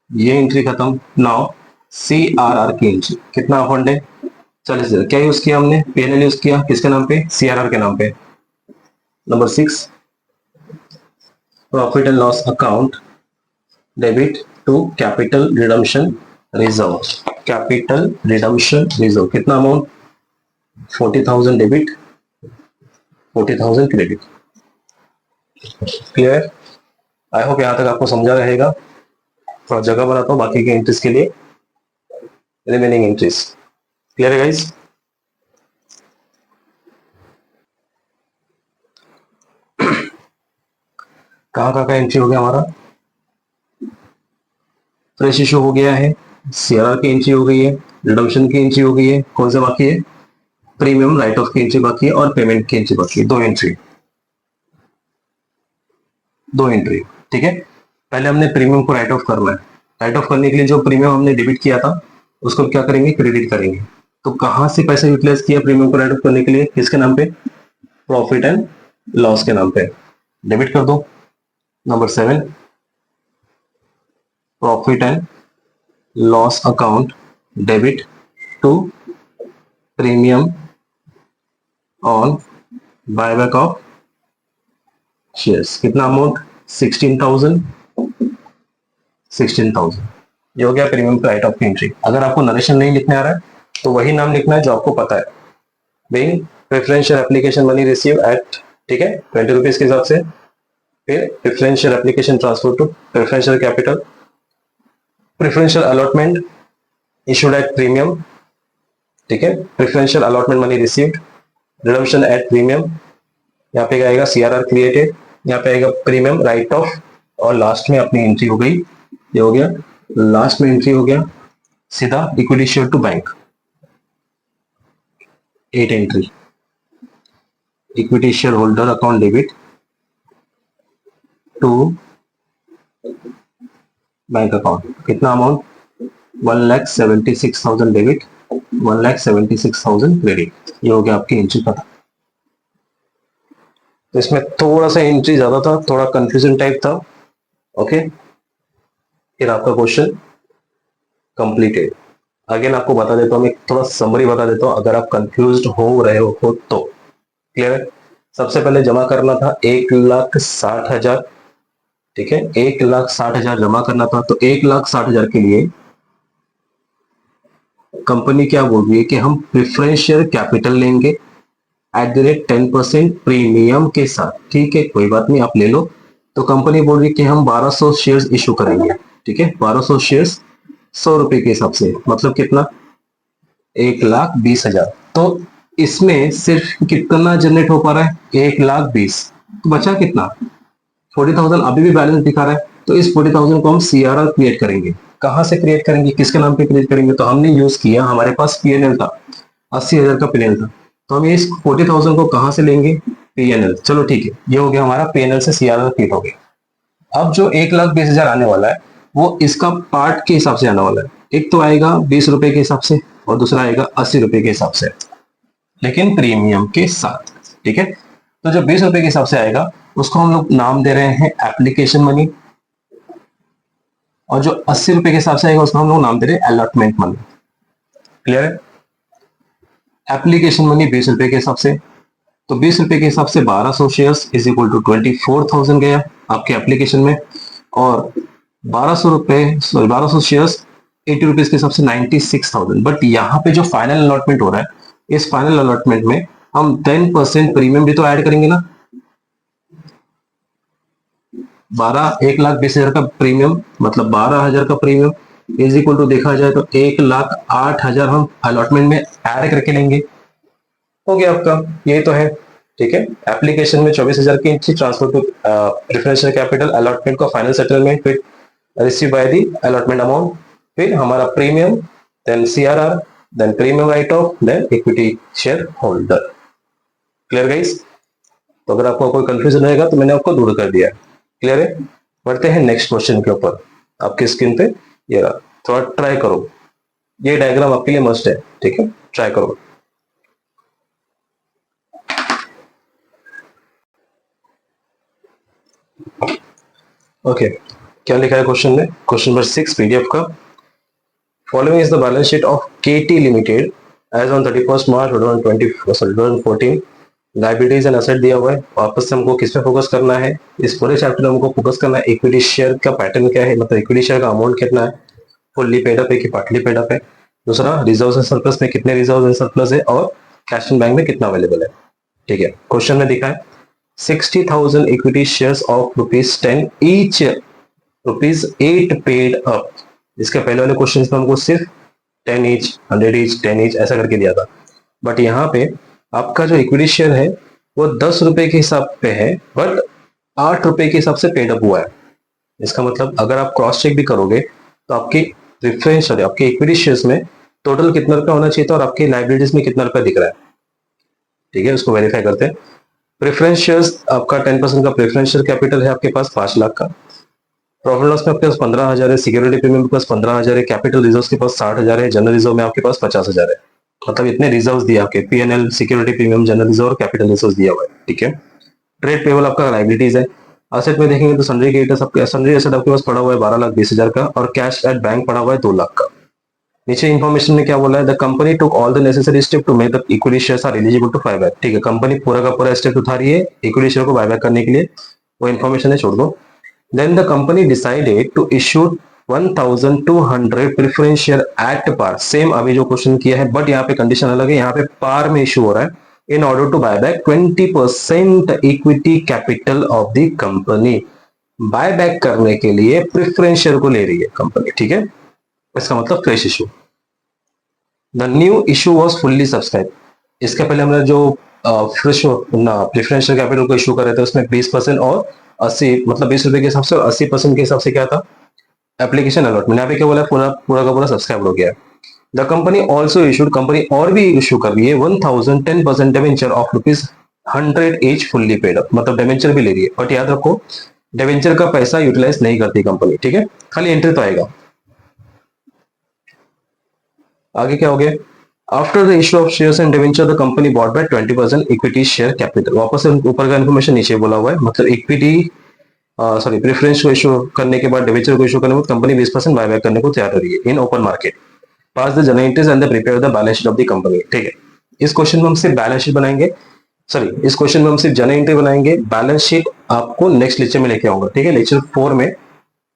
ये एंट्री खत्म। नाउ CRR की एंट्री, कितना फंड है? 40,000। क्या यूज किया हमने? PNL यूज किया, किसके नाम पे? CRR के नाम पे। Number 6, profit and loss account debit to capital redemption reserve. Capital redemption reserve कितना amount? 40,000 debit, 40,000 credit. Clear? I hope यहां तक आपको समझा रहेगा। थोड़ा जगह बनाता हूं बाकी के एंट्रीज के लिए, रिमेनिंग एंट्रीज। क्लियर है गाइस? कहाँ का एंट्री हो गया हमारा? फ्रेश इशू हो गया है, CRR की एंट्री हो गई है, रिडम्पशन की एंट्री हो गई है। कौन सा बाकी है? प्रीमियम राइट ऑफ की एंट्री बाकी है, और पेमेंट की एंट्री बाकी है। दो एंट्री। ठीक है, पहले हमने प्रीमियम को राइट ऑफ करना है। राइट ऑफ करने के लिए जो प्रीमियम हमने डेबिट किया था उसको क्या करेंगे? क्रेडिट करेंगे। तो कहां से पैसा यूटिलाइज किया प्रीमियम को राइट ऑफ करने के लिए? किसके नाम पे? प्रॉफिट एंड लॉस के नाम पे। डेबिट कर दो। Number 7, profit and loss account debit to premium on buyback of shares. कितना अमाउंट? 16,000। 16,000। ये हो गया प्रीमियम का राइट ऑफ की एंट्री। अगर आपको नरेशन नहीं लिखने आ रहा है तो वही नाम लिखना है जो आपको पता है। Being preferential application money receive at, ठीक है, 20 रुपीज के हिसाब से। फिर preferential application transfer to preferential capital, preferential allotment issued at premium, ठीक है, preferential allotment money received, redemption at premium, यहाँ पे आएगा CRR क्रिएटेड, यहाँ पे आएगा प्रीमियम राइट ऑफ, और लास्ट में अपनी एंट्री हो गई। ये हो गया लास्ट में एंट्री हो गया सीधा equity share to bank. 8 entry. Equity share holder account debit to bank account. कितना अमाउंट? 1,76,000 debit, 1,76,000 credit. ये हो गया आपकी एंट्री पता। तो इसमें थोड़ा सा एंट्री ज्यादा था, थोड़ा कंफ्यूजन टाइप था। ओके, फिर आपका क्वेश्चन कंप्लीटेड। अगेन आपको बता देता हूँ, मैं थोड़ा समरी बता देता हूँ अगर आप कंफ्यूज हो रहे हो तो। क्लियर है? सबसे पहले जमा करना था 1,60,000, ठीक है, 1,60,000 जमा करना था। तो 1,60,000 के लिए कंपनी क्या बोल रही है कि हम प्रेफरेंस शेयर कैपिटल लेंगे @10% प्रीमियम के साथ। ठीक है, कोई बात नहीं, आप ले लो। तो कंपनी बोल रही है कि हम 1,200 शेयर्स इशू करेंगे। ठीक है, 1,200 शेयर्स 100 रुपए के हिसाब से, मतलब कितना, 1,20,000। तो इसमें सिर्फ कितना जनरेट हो पा रहा है, 1,20,000। तो बचा कितना, 40,000 अभी भी बैलेंस दिखा रहा है। तो इस 40,000 को हम CRR क्रिएट करेंगे। कहां से क्रिएट करेंगे, किसके नाम पे क्रिएट करेंगे, तो हमने यूज किया, हमारे पास PNL था, 80,000 का PNL था। तो हम इस 40,000 को कहां से लेंगे, PNL। चलो ठीक है, ये हो गया हमारा PNL से CRR क्रिएट हो गया। अब जो 1,20,000 आने वाला है वो इसका पार्ट के हिसाब से आने वाला है। एक तो आएगा 20 रुपए के हिसाब से और दूसरा आएगा 80 रुपए के हिसाब से, लेकिन प्रीमियम के साथ। ठीक है, तो जो 20 रुपए के हिसाब से आएगा उसको हम लोग नाम दे रहे हैं एप्लीकेशन मनी, और जो 80 रुपए के हिसाब से आएगा उसको हम लोग नाम दे रहे हैं अलॉटमेंट मनी। क्लियर है? एप्लीकेशन मनी 20 रुपए के हिसाब से, तो 20 रुपए के हिसाब से 1,200 शेयर्स इज इक्वल टू 24,000 गया आपके एप्लीकेशन में, और 1,200 रुपए, सॉरी 1,200 शेयर्स 80 रुपीज के हिसाब से 96,000। बट यहाँ पे जो फाइनल अलॉटमेंट हो रहा है, इस फाइनल अलॉटमेंट में हम 10% प्रीमियम भी तो ऐड करेंगे ना। 1,20,000 का प्रीमियम मतलब 12,000 का प्रीमियम इज इक्वल टू, देखा जाए तो 1,08,000 हम अलॉटमेंट में ऐड करके लेंगे। हो गया आपका, ये तो है। ठीक है, एप्लीकेशन में 24,000 की entry, transfer to preferential capital, allotment का फाइनल सेटलमेंट, फिर receive by the allotment amount, फिर हमारा premium, then CRR, then premium write off, then equity share holder. Clear guys? तो अगर आपको कोई कंफ्यूजन रहेगा तो मैंने आपको दूर कर दिया। क्लियर है? बढ़ते हैं नेक्स्ट क्वेश्चन के ऊपर। आपकी स्क्रीन पे ये रहा, थोड़ा ट्राई करो, ये डायग्राम आपके लिए मस्ट है। ठीक है, ट्राई करो। ओके, क्या लिखा है क्वेश्चन में, क्वेश्चन नंबर 6 PDF का। Following is the balance sheet of KT limited as on 31 March 2014। Liabilities and asset दिया हुआ है, वापस से हमको किस पे फोकस करना है, इस पूरे चैप्टर में हमको फोकस करना है इक्विटी शेयर का पैटर्न क्या है, मतलब इक्विटी शेयर का अमाउंट कितना है, फुल्ली पेड अप है कि पार्टली पेड अप है। दूसरा, रिजर्व एंड सरप्लस में कितने रिजर्व एंड सरप्लस है, और कैश इन बैंक में कितना अवेलेबल है। ठीक है, क्वेश्चन में दिखा है 60,000 equity shares of ₹10 each, ₹8 paid up. इसके पहले वाले क्वेश्चन में हमको सिर्फ 10 ईच, 100 ईच, 10 ईच ऐसा करके दिया था। बट यहाँ पे आपका जो इक्विटी शेयर है वो 10 रुपए के हिसाब पे है, बट 8 रुपए के हिसाब से पेड अप हुआ है। इसका मतलब अगर आप क्रॉस चेक भी करोगे तो आपकी प्रेफरेंस, आपके इक्विटी शेयर्स में टोटल कितना रुपया होना चाहिए था और आपके लाइबिलिटीज में कितना रुपया दिख रहा है। ठीक है, उसको वेरीफाई करते हैं। प्रेफरेंस शेयर्स, आपका 10% का प्रेफरेंस शेयर कैपिटल है आपके पास 5 लाख का, प्रॉफिट लॉस में आपके पास 15,000 है, सिक्योरिटी प्रीमियम के पास 15,000 है, कैपिटल रिजर्व के पास 60,000 है, जनरल रिजर्व में आपके पास 50,000 है। मतलब इतने रिजर्व दिए आपके, PNL, security premium, general reserve और कैपिटल रिजर्व दिया हुआ है। ठीक है, ट्रेड पेबल आपका लाइबिलिटीज है। असेट में देखेंगे तो सन्ड्री क्रेडिटर्स, आपके सन्ड्री एसेट आपके पास पड़ा हुआ है 12,20,000 का, और कैश एट बैंक पड़ा हुआ है 2 लाख का। नीचे इन्फॉर्मेशन में क्या बोला है, the company took all the necessary step to make the equity shares are eligible to buyback. ठीक है, कंपनी पूरा का पूरा स्टेप उठा रही है इक्विटी शेयर को बायबैक करने के लिए, वो इन्फॉर्मेशन है, छोड़ दो। Then the company decided to issue 1,200 preference share at par. Same अभी जो क्वेश्चन किया है, बट यहाँ पे कंडीशन अलग है, यहाँ पे पार में इशू हो रहा है। In order to buy back 20% equity capital of the company. Buy back करने के लिए प्रेफरेंस शेयर को ले रही है कंपनी। ठीक है, इसका मतलब fresh issue. The new issue was fully subscribe. इसके पहले हमने जो फ्रेश प्रेफरेंस शेयर कैपिटल को इशू कर रहे थे उसमें 20% और 80, मतलब 20 रुपए के हिसाब से और 80% के हिसाब से क्या था, एप्लीकेशन अलॉटमेंट। यहाँ पे क्या बोला है, पूरा पूरा का पूरा सब्सक्राइब हो गया है। The company also issued, company और भी इशू कर रही है 1,010% debenture of ₹100 each fully paid up, मतलब डिवेंचर भी ले रही है। बट याद रखो, डिवेंचर का पैसा यूटिलाइज नहीं करती कंपनी। ठीक है, खाली एंट्री तो आएगा। आगे क्या हो गया, after the issue of shares and debenture the company bought by 20% equity share capital. वापस से ऊपर का इन्फॉर्मेशन नीचे बोला हुआ है, मतलब इक्विटी सॉरी प्रेफरेंस को इशू करने के बाद, डिवेंचर को इशू करने के बाद कंपनी 20% बायबैक करने को तैयार हो रही है in open market. Pass the journal entries and the prepare the balance sheet of the company. ठीक है, इस क्वेश्चन में हम सिर्फ बैलेंस शीट बनाएंगे, सॉरी इस क्वेश्चन में हम सिर्फ जर्नल एंट्री बनाएंगे, बैलेंस शीट आपको नेक्स्ट लेक्चर में लेके आऊंगा। ठीक है, लेक्चर 4 में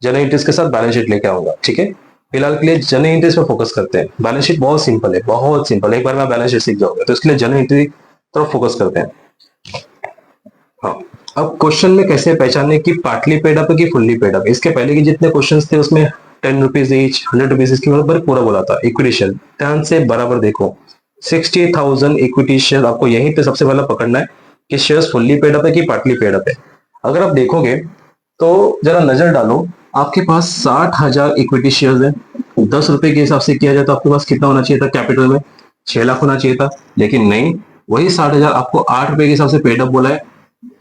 जर्नल एंट्रीज के साथ बैलेंस शीट लेके आऊंगा। ठीक है, फिलहाल के लिए जर्नल एंट्रीज पे फोकस करते हैं। बैलेंस शीट बहुत सिंपल है, बहुत सिंपल, एक बार में बैलेंस शीट सीख जाओगे, तो इसके लिए जर्नल एंट्री तरफ फोकस करते हैं। हाँ, अब क्वेश्चन में कैसे पहचानने की पार्टली पेड अप है कि फुल्ली पेड अप। इसके पहले के जितने क्वेश्चंस थे उसमें 10 रुपीज ईच, 100 रुपीज इसके ऊपर पूरा बोला था। इक्विटी शेयर ध्यान से बराबर देखो, 60,000 इक्विटी शेयर आपको यहीं पे सबसे पहला पकड़ना है कि शेयर्स फुल्ली पेड अप है कि पार्टली पेड अप है। अगर आप देखोगे तो जरा नजर डालो, आपके पास 60,000 इक्विटी शेयर्स है। 10 रुपए के हिसाब से किया जाए तो आपके पास कितना होना चाहिए था कैपिटल में? 6 लाख होना चाहिए था, लेकिन नहीं, वही 60,000 आपको 8 रुपए के हिसाब से पेड अप बोला है।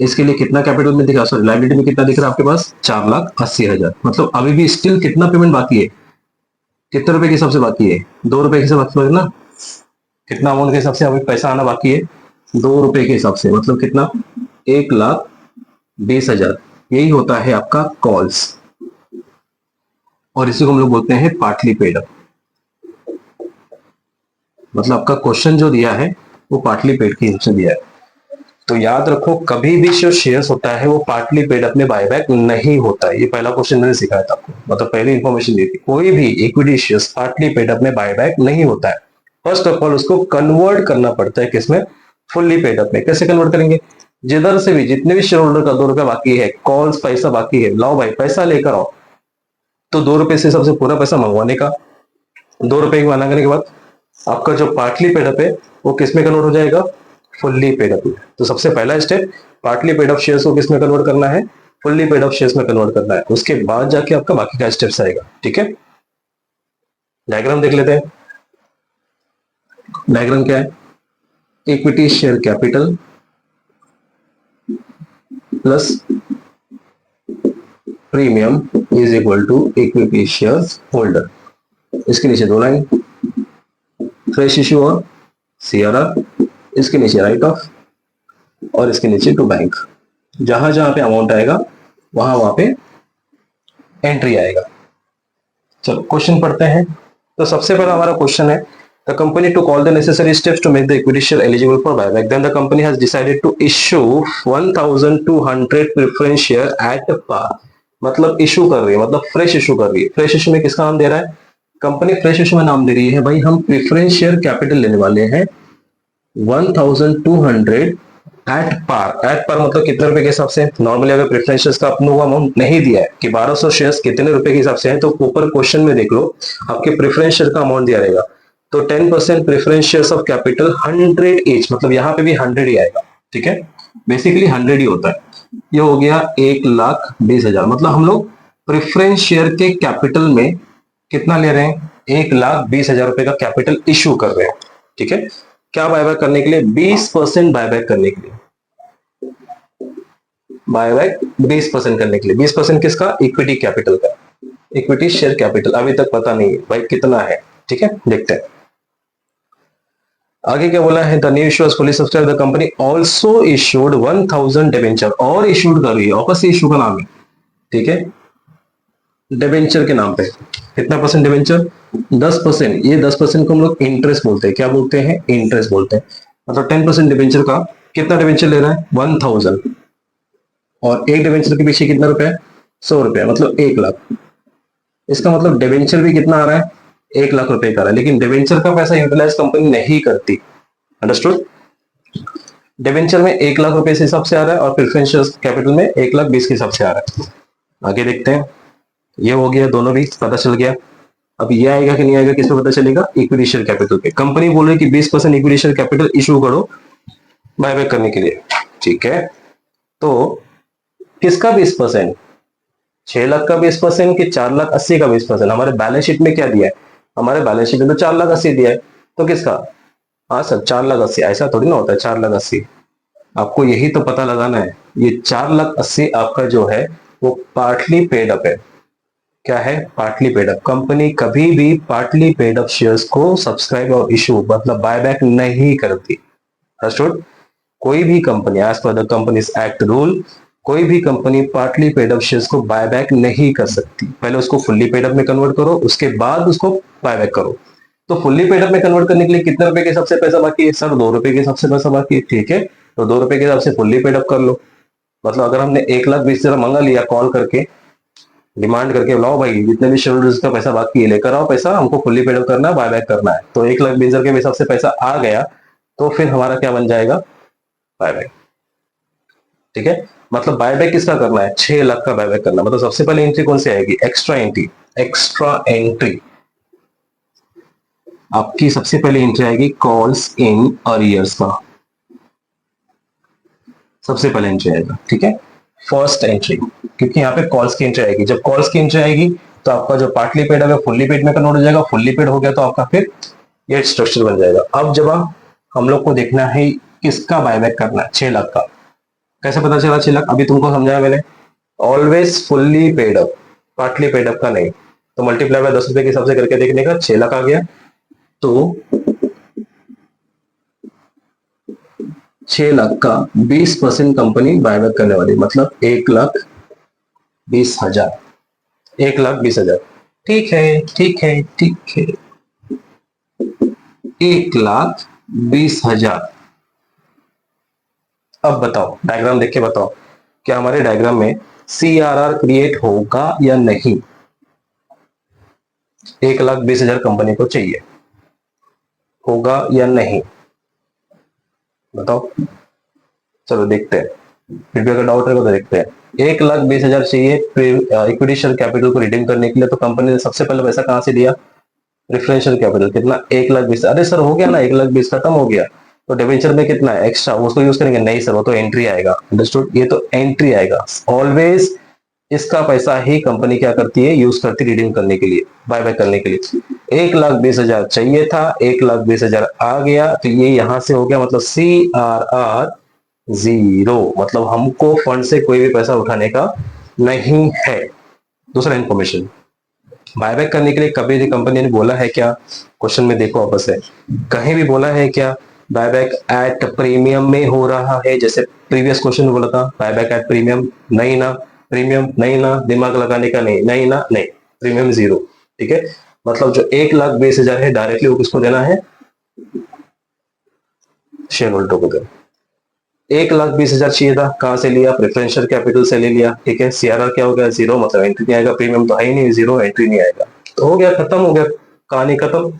इसके लिए कितना कैपिटल में दिखा, सॉरी लायबिलिटी में कितना दिख रहा है आपके पास? 4,80,000। मतलब अभी भी स्टिल कितना पेमेंट बाकी है, कितने रुपए के हिसाब से बाकी है? 2 रुपए के हिसाब से ना, कितना अमाउंट के हिसाब से अभी पैसा आना बाकी है? 2 रुपए के हिसाब से, मतलब कितना? 1,20,000। यही होता है आपका कॉल्स, और इसी को हम लोग बोलते हैं पार्टली पेड अप। मतलब आपका क्वेश्चन जो दिया है वो पार्टली पेड के हिसाब से दिया है। तो याद रखो, कभी भी जो शेयर्स होता है वो पार्टली पेड अप में बायबैक नहीं होता है। ये पहला क्वेश्चन मैंने सिखाया था आपको, मतलब पहली इंफॉर्मेशन दी थी। कोई भी equity shares partly paid up में बायबैक नहीं होता है। फर्स्ट ऑफ ऑल उसको कन्वर्ट करना पड़ता है किसमें? फुल्ली पेड अप में। कैसे कन्वर्ट करेंगे? जिधर से भी जितने भी शेयर होल्डर का 2 रुपया बाकी है, कॉल्स पैसा बाकी है, लाओ भाई पैसा लेकर आओ। तो 2 रुपए से सबसे पूरा पैसा मंगवाने का, 2 रुपए की माना करने के बाद आपका जो पार्टली पेड अप है वो किस में कन्वर्ट हो जाएगा? Fully paid up. तो सबसे पहला step partly paid up shares को किस में कन्वर्ट करना है? फुल्ली पेड अप शेयर्स में कन्वर्ट करना है। उसके बाद जाके आपका बाकी का स्टेप्स आएगा। ठीक है, डायग्राम देख लेते हैं। डायग्राम क्या है? Equity share capital plus premium is equal to equity share holder. इसके नीचे 2 लाइन, फ्रेश इश्यू और सीआरआर, इसके नीचे राइट ऑफ, और इसके नीचे टू बैंक। जहां जहां पे अमाउंट आएगा वहां पे एंट्री आएगा। चलो क्वेश्चन पढ़ते हैं। तो सबसे पहला हमारा क्वेश्चन है, the company took all the necessary steps to make the equity share eligible for buyback, then the company has decided to issue 1,200 preference share at par. मतलब इशू कर रही है, मतलब फ्रेश इशू कर रही है। फ्रेश इशू में किसका नाम दे रहा है? कंपनी फ्रेश इशू में नाम दे रही है भाई, हम प्रेफरेंस शेयर कैपिटल लेने वाले हैं 1,200 एट पार। एट पार मतलब कितने रुपए के हिसाब से? नॉर्मली अगर प्रेफरेंस शेयर्स का अपने को अमाउंट नहीं दिया है कि 1200 शेयर्स कितने रुपए के हिसाब से है, तो ऊपर क्वेश्चन में देख लो आपके प्रेफरेंस शेयर का अमाउंट दिया रहेगा। तो 10% preference shares of capital 100 each, मतलब यहाँ पे भी 100 ही आएगा। ठीक है, बेसिकली 100 ही होता है। ये हो गया 1,20,000। मतलब हम लोग प्रेफरेंस शेयर के कैपिटल में कितना ले रहे हैं? 1,20,000 रुपए का कैपिटल इश्यू कर रहे हैं। ठीक है, क्या बायबैक करने के लिए? 20% बायबैक करने के लिए। बायबैक 20% करने के लिए। 20% किसका? इक्विटी कैपिटल का। इक्विटी शेयर कैपिटल अभी तक पता नहीं है भाई कितना है। ठीक है, देखते हैं आगे क्या बोला है। The new issue fully subscribe, the company also issued 1,000 debenture. और इश्यूड कर रही है, वापस से इश्यू का नाम है। ठीक है, डिबेंचर के नाम पे कितना परसेंट डिबेंचर? 10%। ये 10% को हम लोग इंटरेस्ट बोलते हैं। क्या बोलते हैं? इंटरेस्ट बोलते हैं। मतलब 10% डिबेंचर का कितना डिबेंचर ले रहा है? 1,000। और एक डिबेंचर के पीछे कितना रुपया है? 100 रुपया, मतलब 1 लाख। इसका मतलब डिबेंचर भी कितना आ रहा है? 1 लाख रुपए का आ रहा है। लेकिन डिबेंचर का पैसा यूटिलाइज कंपनी नहीं करती। अंडरस्टूड? डिबेंचर में 1 लाख रुपए के हिसाब से आ रहा है और प्रेफरेंस कैपिटल में 1,20,000 के हिसाब से आ रहा है। आगे देखते हैं। ये हो गया, दोनों भी पता चल गया। अब ये आएगा कि नहीं आएगा, किस पे पता चलेगा? इक्विटी शेयर कैपिटल पे। कंपनी बोल रही है कि 20% इक्विटी शेयर कैपिटल इशू करो बायबैक करने के लिए। ठीक है, तो किसका 20%? 6 लाख का 20% कि 4,80,000 का 20%? हमारे बैलेंस शीट में क्या दिया है? हमारे बैलेंस शीट में तो 4,80,000 दिया है, तो किसका? हाँ सर 4,80,000। ऐसा थोड़ी ना होता है 4,80,000। आपको यही तो पता लगाना है। ये 4,80,000 आपका जो है वो पार्टली पेड अप है। क्या है? Partly paid up. कंपनी कभी भी पार्टली पेड अप शेयर्स को सब्सक्राइब और इशू मतलब बायबैक नहीं करती। अंडरस्टूड? कोई भी company as per the companies act rule, कोई भी company partly paid up shares को बायबैक नहीं कर सकती। पहले उसको फुल्ली पेड अप में कन्वर्ट करो, उसके बाद उसको बायबैक करो। तो फुल्ली पेड अप में कन्वर्ट करने के लिए कितने रुपए के हिसाब से पैसा बाकी है? सर 2 रुपए के हिसाब से पैसा बाकी है। ठीक है, तो 2 रुपए के हिसाब से फुल्ली पेड अप कर लो। मतलब अगर हमने 1,20,000 मंगा लिया कॉल करके, डिमांड करके, लाओ भाई जितने भी शेयर होल्डर्स का पैसा बाकी है लेकर आओ पैसा, हमको फुल्ली पेड अप करना है, बाय बैक करना है। तो 1,20,000 के हिसाब से पैसा आ गया, तो फिर हमारा क्या बन जाएगा? Bye back. ठीक है, मतलब बाय बैक किसका करना है? 6 लाख का बाय बैक करना। मतलब सबसे पहले एंट्री कौन सी आएगी? Extra entry. एक्स्ट्रा एंट्री आपकी सबसे पहले एंट्री आएगी कॉल्स इन अरियर्स का, सबसे पहले एंट्री आएगा। ठीक है, फर्स्ट एंट्री, क्योंकि यहाँ पे कॉल्स की एंट्री आएगी। जब कॉल्स की एंट्री आएगी तो आपका जो पार्टली पेड है फुल्ली पेड में कन्वर्ट हो जाएगा। फुल्ली पेड हो गया तो आपका फिर ये स्ट्रक्चर बन जाएगा। अब जब हम लोग को देखना है किसका बायबैक करना है, 6 लाख का। कैसे पता चला 6 लाख? अभी तुमको समझाया मैंने, always fully paid up, partly paid up का नहीं। तो मल्टीप्लाई बाय 10 रुपए के हिसाब से करके देखने का 6 लाख आ गया। तो 6 लाख का 20% कंपनी बायबैक करने वाली, मतलब 1,20,000। 1,20,000। ठीक है, ठीक है, ठीक है, 1,20,000। अब बताओ, डायग्राम देख के बताओ, क्या हमारे डायग्राम में CRR क्रिएट होगा या नहीं? 1,20,000 कंपनी को चाहिए, होगा या नहीं? बताओ, चलो देखते हैं। फिर भी अगर डाउट है तो देखते हैं। 1,20,000 चाहिए इक्विटी शेयर कैपिटल को रिडीम करने के लिए। तो कंपनी ने सबसे पहले पैसा कहां से लिया? Preferential capital. कितना? 1,20,000। अरे सर हो गया ना, 1,20,000 खत्म हो गया। तो डिवेंचर में कितना है एक्स्ट्रा, उसको यूज करेंगे? नहीं सर, वो तो एंट्री आएगा। अंडरस्टूड? ये तो एंट्री आएगा। ऑलवेज इसका पैसा ही कंपनी क्या करती है? यूज करती है रिडीम करने के लिए, बाय बैक करने के लिए। 1,20,000 चाहिए था, 1,20,000 आ गया, तो ये यहां से हो गया, मतलब CRR 0। मतलब हमको फंड से कोई भी पैसा उठाने का नहीं है। दूसरा इंफॉर्मेशन, बायबैक करने के लिए कभी भी कंपनी ने बोला है क्या? क्वेश्चन में देखो वापस है, कहीं भी बोला है क्या बायबैक एट प्रीमियम में हो रहा है? जैसे प्रीवियस क्वेश्चन में बोला था बायबैक एट प्रीमियम, नहीं ना। प्रीमियम नहीं ना, दिमाग लगाने का नहीं, नहीं ना, नहीं। प्रीमियम 0। ठीक है, मतलब जो 1,20,000 है डायरेक्टली वो किसको देना है? शेयर होल्डर को देना। 1,20,000 चाहिए था, कहां से लिया? प्रेफरेंशियल कैपिटल से ले लिया। ठीक है, CRR क्या हो गया? 0, मतलब एंट्री नहीं आएगा। प्रीमियम तो है ही नहीं, 0, एंट्री नहीं आएगा। तो हो गया, खत्म हो गया, कहानी खत्म।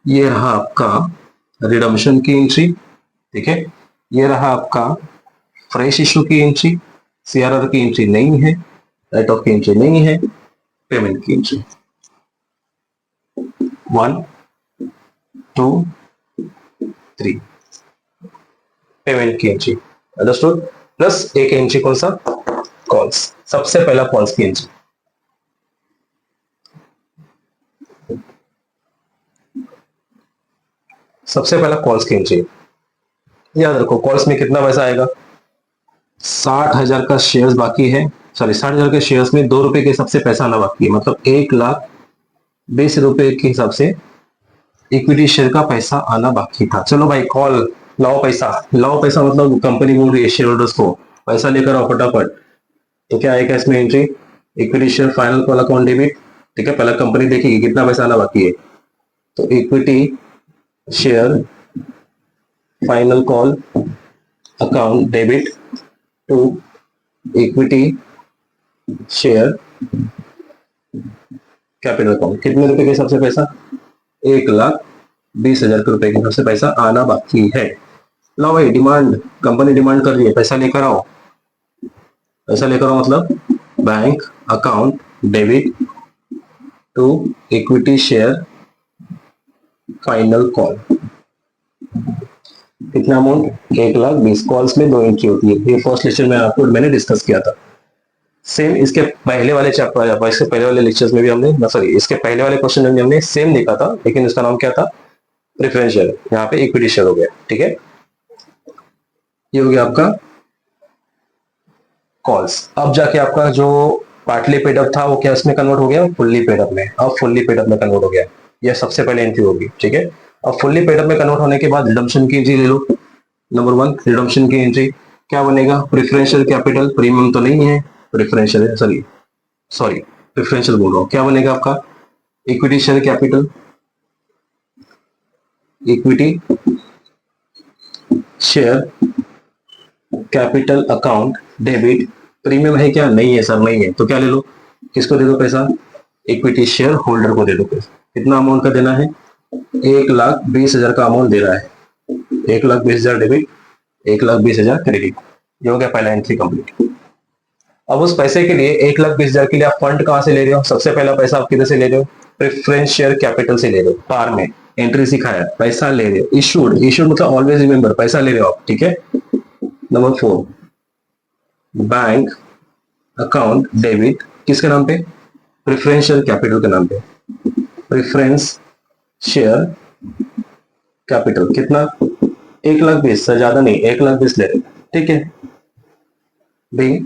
ये रहा आपका रिडम्पशन की एंट्री। ठीक है, ये रहा आपका फ्रेश इशू की एंट्री। CRR की एंट्री नहीं है, राइट ऑफ की एंट्री नहीं है, पेमेंट की एंट्री 1 2 3, पेमेंट की एंट्री। अंडरस्टूड? प्लस एक एंट्री कौन सा? कॉल्स। सबसे पहला कॉल्स की एंट्री। सबसे पहला कॉल्स की एंट्री। याद रखो, कॉल्स में कितना पैसा आएगा? 60,000 का शेयर्स बाकी है, सॉरी 60,000 के शेयर्स में 2 रुपए के हिसाब से पैसा आना बाकी है, मतलब 1,20,000 के हिसाब से इक्विटी शेयर का पैसा आना बाकी था। चलो भाई, कॉल लाओ पैसा, लाओ पैसा, मतलब कंपनी बोल रही है शेयर होल्डर्स को पैसा लेकर आओ फटाफट। तो क्या आएगा इसमें entry? Equity share final call account debit. ठीक है, पहला कंपनी देखेगी कितना पैसा आना बाकी है। तो equity share final call account debit to equity share capital account. कितने रुपए के हिसाब से पैसा? 1,20,000 रुपए के हिसाब से पैसा आना बाकी है। लो भाई, डिमांड, कंपनी डिमांड कर रही है पैसा लेकर आओ। पैसा लेकर आओ मतलब bank account debit to equity share final call. कितना अमाउंट? 1,20,000। कॉल्स में 2 एंट्री होती है, ये फर्स्ट लेक्चर में आपको मैंने डिस्कस किया था। सेम इसके पहले वाले चैप्टर, इसके पहले वाले लेक्चर्स में भी हमने, सॉरी इसके पहले वाले क्वेश्चन में भी हमने सेम देखा था, लेकिन इसका नाम क्या था? प्रेफरेंशियल। यहाँ पे इक्विटी शेयर हो गया। ठीक है, ये हो गया आपका कॉल्स। अब जाके आपका जो पार्टली पेड अप था वो क्या इसमें कन्वर्ट हो गया? फुल्ली पेड अप में। अब फुल्ली पेड अप में कन्वर्ट हो गया, ये सबसे पहले एंट्री होगी। ठीक है, अब फुल्ली पेड अप में कन्वर्ट होने के बाद रिडम्पशन की एंट्री ले लो। नंबर 1, रिडम्पशन की एंट्री क्या बनेगा? प्रेफरेंशियल कैपिटल, प्रीमियम तो नहीं है, प्रेफरेंशियल है, सॉरी प्रेफरेंशियल बोल रहा हूँ। क्या बनेगा आपका? Equity share capital, equity share capital account debit. Premium है क्या? नहीं है सर, नहीं है, तो क्या ले लो, किसको दे दो पैसा? इक्विटी शेयर होल्डर को दे दो पैसा। कितना अमाउंट का देना है? 1,20,000 का अमाउंट दे रहा है। 1,20,000 डेबिट, 1,20,000 क्रेडिट। ये हो गया पहला एंट्री कंप्लीट। अब उस पैसे के लिए 1,20,000 के लिए आप फंड कहां से ले रहे हो? सबसे पहला पैसा आप किधर से ले रहे हो? प्रेफरेंस शेयर कैपिटल से ले रहे हो। पार में एंट्री सिखाया, पैसा ले रहे हो। इशूड, इशूड मतलब ऑलवेज रिमेंबर, पैसा ले रहे हो आप, ठीक है। नंबर 4, बैंक अकाउंट डेबिट, किसके नाम पे? प्रेफरेंस शेयर कैपिटल के नाम पे। प्रेफरेंस शेयर कैपिटल कितना? 1,20,000 से ज्यादा नहीं, 1,20,000 ले रहे, ठीक है। बी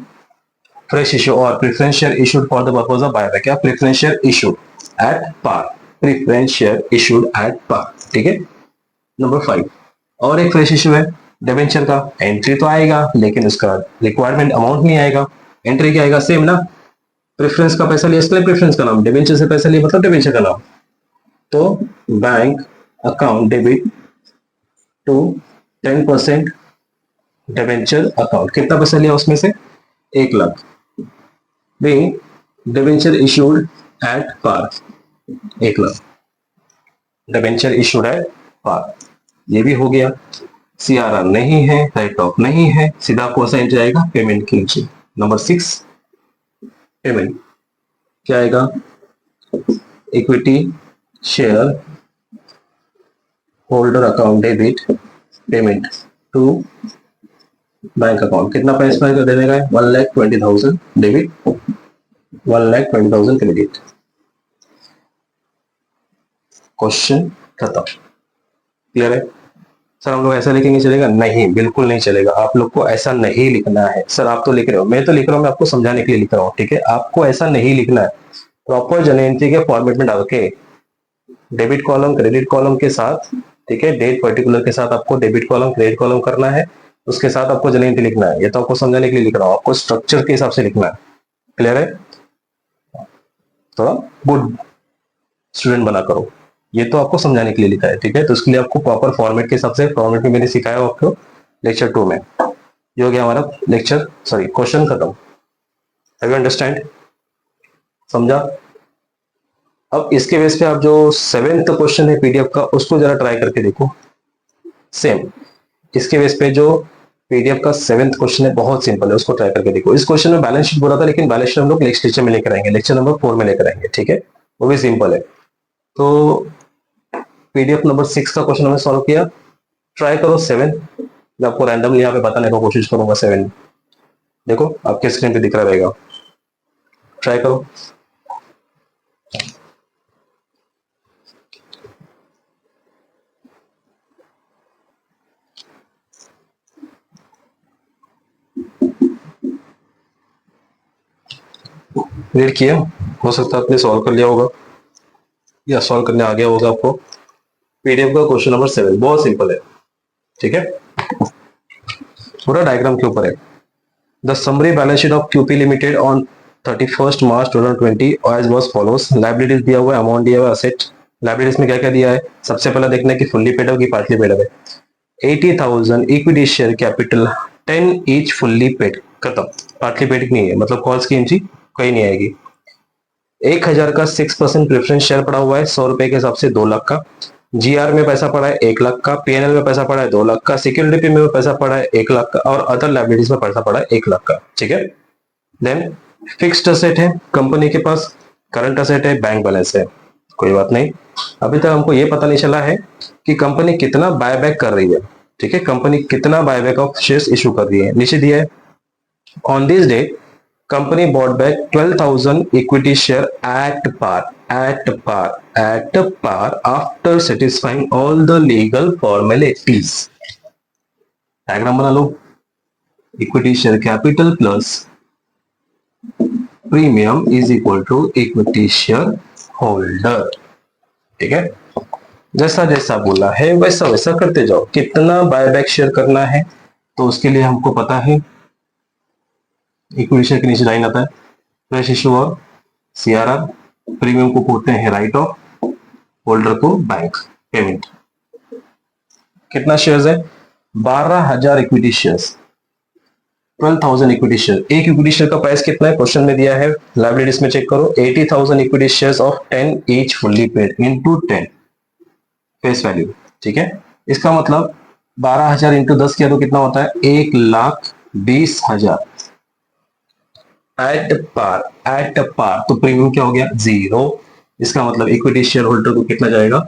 फ्रेश इशू और preference share issued for the purpose of buyback. क्या? Preference share issued at par, preference share issued at par, ठीक है। नंबर 5, और एक फ्रेश इशू है डिबेंचर का। एंट्री तो आएगा लेकिन उसका रिक्वायरमेंट अमाउंट नहीं आएगा। एंट्री क्या आएगा? सेम ना, प्रेफरेंस का पैसा लिया इसलिए प्रेफरेंस का नाम, डिबेंचर से पैसा लिया मतलब डिबेंचर का नाम। तो bank account debit to 10% debenture account. कितना पैसा लिया उसमें से? 1,00,000। being debenture issued at par, 1,00,000 debenture issued at par. ये भी हो गया। सीआरआर नहीं है, राइट ऑफ नहीं है, सीधा कौन सा एंट्री आएगा? पेमेंट के नीचे। नंबर 6, पेमेंट क्या आएगा? Equity share holder account debit payment to bank account. कितना पैसा दे देगा? 1,20,000 डेबिट, 1,20,000 क्रेडिट। क्वेश्चन खत्म। क्लियर है? सर हम लोग ऐसा लिखेंगे चलेगा? नहीं, बिल्कुल नहीं चलेगा। आप लोग को ऐसा नहीं लिखना है। सर आप तो लिख रहे हो, मैं तो लिख रहा हूँ, मैं आपको समझाने के लिए लिख रहा हूँ, ठीक है। आपको ऐसा नहीं लिखना है। प्रॉपर जनएंट्री के फॉर्मेट में डाल के डेबिट कॉलम क्रेडिट कॉलम के साथ, ठीक है, डेट पर्टिकुलर के साथ आपको डेबिट कॉलम क्रेडिट कॉलम करना है। उसके साथ आपको जनएंट्री लिखना है। ये तो आपको समझाने के लिए लिख रहा हूँ, आपको स्ट्रक्चर के हिसाब से लिखना है। क्लियर है? थोड़ा गुड स्टूडेंट बना करो। ये तो आपको समझाने के लिए लिखा है, ठीक है। तो उसके लिए आपको प्रॉपर फॉर्मेट के हिसाब से, फॉर्मेट में मैंने सिखाया आपको लेक्चर 2 में। ये हो गया हमारा लेक्चर, सॉरी क्वेश्चन खत्म। Have you understand? समझा? अब इसके बेस पे आप जो 7th क्वेश्चन है पीडीएफ का, उसको जरा ट्राई करके देखो। सेम इसके बेस पे जो पीडीएफ का 7th क्वेश्चन है, बहुत सिंपल है, उसको ट्राई करके देखो। इस क्वेश्चन में बैलेंस शीट बोला था, लेकिन बैलेंस शीट हम लोग नेक्स्ट लेक्चर में लेकर आएंगे, लेक्चर नंबर 4 में लेकर आएंगे, ठीक है। वो भी सिंपल है। तो पीडीएफ नंबर 6 का क्वेश्चन हमने सॉल्व किया। ट्राई करो 7, मैं आपको रैंडमली यहाँ पे बताने की कोशिश करूंगा। 7 देखो आपके स्क्रीन पे दिख रहा रहेगा, ट्राई करो। रीड किया? हो सकता है आपने सॉल्व कर लिया होगा या सॉल्व करने आ गया होगा आपको। पीडीएफ का क्वेश्चन नंबर 7 बहुत सिंपल है, ठीक है। पूरा डायग्राम के ऊपर है। The summary balance sheet of QP limited on 31 March 2020 as was follows. Liabilities दिया हुआ है, अमाउंट दिया हुआ है, असेट। लाइबिलिटीज में क्या क्या दिया है? सबसे पहला देखना है कि फुल्ली पेड है कि पार्टली पेड है। 80,000 equity share capital, 10 each fully paid, खत्म। पार्टली पेड नहीं है, मतलब कॉल्स की एंट्री कहीं नहीं आएगी। 1,000 का 6% प्रेफरेंस शेयर पड़ा हुआ है, 100 रुपए के हिसाब से 2 लाख का। जीआर में पैसा पड़ा है 1 लाख का, पीएनएल में पैसा पड़ा है 2 लाख का, सिक्योरिटी में पैसा पड़ा है 1 लाख का, और अदर लाइबिलिटीज में पैसा पड़ा है 1 लाख का, ठीक है। देन फिक्स्ड असेट है कंपनी के पास, करंट असेट है, बैंक बैलेंस है, कोई बात नहीं। अभी तक हमको ये पता नहीं चला है कि कंपनी कितना बायबैक कर रही है, ठीक है। कंपनी कितना बायबैक ऑफ शेयर्स इशू कर रही है, नीचे दिया है। On this day company bought back 12,000 equity share at par after satisfying all the legal formalities. Diagram बना लो। Equity share capital plus premium is equal to equity share holder, ठीक है। जैसा जैसा बोला है वैसा वैसा करते जाओ। कितना बायबैक शेयर करना है तो उसके लिए हमको पता है, इक्विटी शेयर के नीचे लाइन आता है फ्रेश इशू और सीआरआर, प्रीमियम को बोलते हैं राइट ऑफ, होल्डर को बैंक पेमेंट। कितना शेयर्स है? 12,000 इक्विटी शेयर्स, 12,000 इक्विटी शेयर। एक इक्विटी शेयर का प्राइस कितना है? क्वेश्चन में दिया है, लाइबिलिटीज में चेक करो। 80,000 equity shares of 10 each fully paid into 10 face value. ठीक है, इसका मतलब 12,000 इंटू 10 किया तो कितना होता है? 1,20,000 एट पार। एट पार तो प्रीमियम क्या हो गया? 0। इसका मतलब इक्विटी शेयर होल्डर को कितना जाएगा?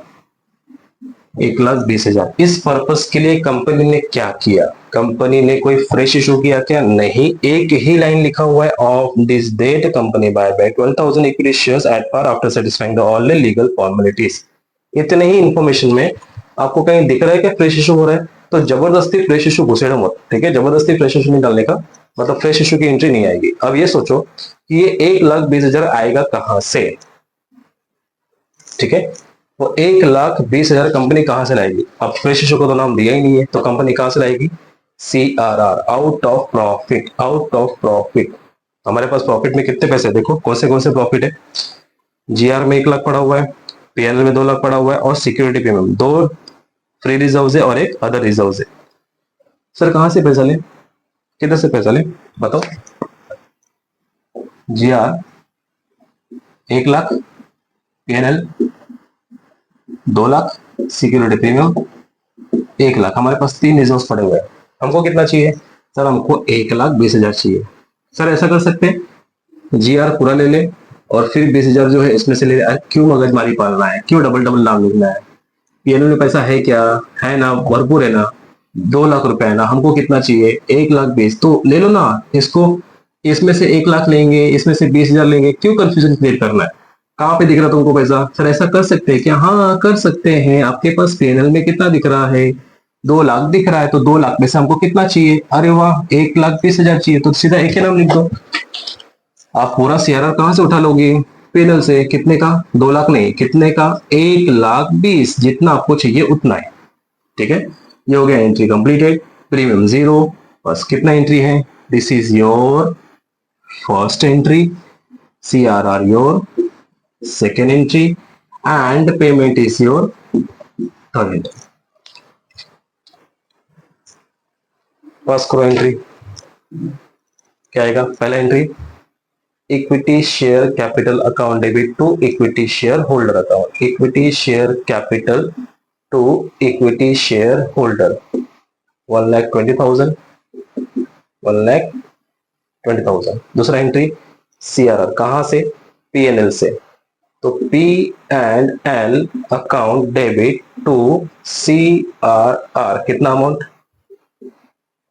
1,20,000। इस पर्पस के लिए कंपनी ने क्या किया? कंपनी ने कोई फ्रेश इशू किया क्या? नहीं, एक ही लाइन लिखा हुआ है, of this date company buy back 12,000 equity shares at par after satisfying the all legal formalities. इतने ही इंफॉर्मेशन में आपको कहीं दिख रहा है कि फ्रेश इशू हो रहा है? तो जबरदस्ती फ्रेश इशू घुसेड़ा मत, ठीक है? जबरदस्ती फ्रेश इशू नहीं डालने का मतलब फ्रेश इशू की एंट्री नहीं आएगी। अब ये सोचो कि ये 1,20,000 आएगा कहां से? ठीक है, वो 1,20,000 कंपनी कहां से लाएगी? अब फ्रेश इशू को तो नाम दिया ही नहीं है, तो कंपनी कहां से लाएगी? CRR, out of profit. Out of profit. हमारे पास प्रॉफिट में कितने पैसे? देखो कौन से प्रॉफिट है। GR में 1 लाख पड़ा हुआ है, PNL में 2 लाख पड़ा हुआ है, और सिक्योरिटी प्रीमियम 2 फ्री रिजर्व है और एक अदर रिजर्व है। सर कहां से पैसा ले, किधर से पैसा ले बताओ? GR 1 lakh, PNL 2 lakh, security premium 1 lakh. हमारे पास 3 रिजर्व पड़े हुए हैं। हमको कितना चाहिए? सर हमको 1,20,000 चाहिए। सर ऐसा कर सकते हैं, GR पूरा ले ले और फिर 20,000 जो है इसमें से ले ले। क्यों मगजमारी पालना है? क्यों डबल डबल नाम लिखना है? PNL में पैसा है क्या? है ना, भरपूर है ना, 2 लाख रुपए है ना। हमको कितना चाहिए? 1,20,000। तो ले लो ना इसको, इसमें से 1 लाख लेंगे, इसमें से 20,000 लेंगे। क्यों कंफ्यूजन क्रिएट करना है? कहाँ पे दिख रहा तुमको पैसा? सर ऐसा कर सकते हैं क्या? हाँ कर सकते हैं। आपके पास PNL में कितना दिख रहा है? 2 लाख दिख रहा है, तो 2 लाख में से हमको कितना चाहिए? अरे वाह, 1,20,000 चाहिए, तो सीधा एक ही नाम लिख दो। आप पूरा CRR कहां से उठा लोगे? PNL से। कितने का? 2 लाख नहीं, कितने का? 1,20,000। जितना आपको चाहिए उतना है। ठीक है, ये हो गया एंट्री कंप्लीटेड। प्रीमियम 0। बस कितना एंट्री है? This is your first entry, CRR your second entry, and payment is your third entry. बस करो एंट्री। क्या आएगा? पहला entry, equity share capital account debit to equity share holder account. Equity share capital to equity share holder 1,20,000, 1,20,000। दूसरा entry, CRR कहां से? PNL से। तो P&L account debit to CRR कितना अमाउंट?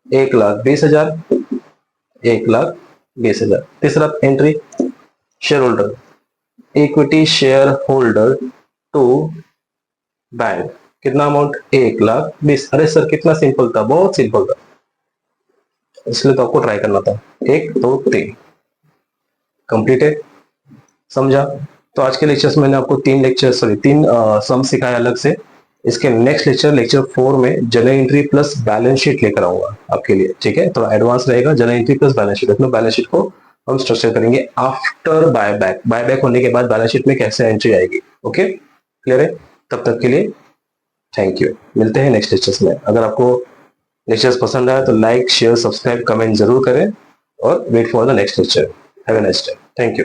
1,20,000, 1,20,000। तीसरा entry, share holder, equity share holder to bank कितना amount? 1,20,000। अरे sir कितना सिंपल था, बहुत सिंपल था, इसलिए तो आपको ट्राई करना था। 1 2 3 कंप्लीटेड। समझा? तो आज के लेक्चर्स में मैंने आपको 3 सम सिखाए अलग से। इसके नेक्स्ट लेक्चर 4 में general entry plus balance sheet लेकर आऊंगा आपके लिए। ठीक है, थोड़ा एडवांस रहेगा। General entry plus balance sheet, अपने बैलेंस शीट को हम स्ट्रक्चर करेंगे आफ्टर बायबैक। बायबैक होने के बाद बैलेंस शीट में कैसे एंट्री आएगी। ओके, क्लियर है? तब तक के लिए थैंक यू। मिलते हैं नेक्स्ट लेक्चर्स में। अगर आपको लेक्चर्स पसंद आया तो लाइक शेयर सब्सक्राइब कमेंट जरूर करें और wait for the next lecture. Have a nice day. Thank you.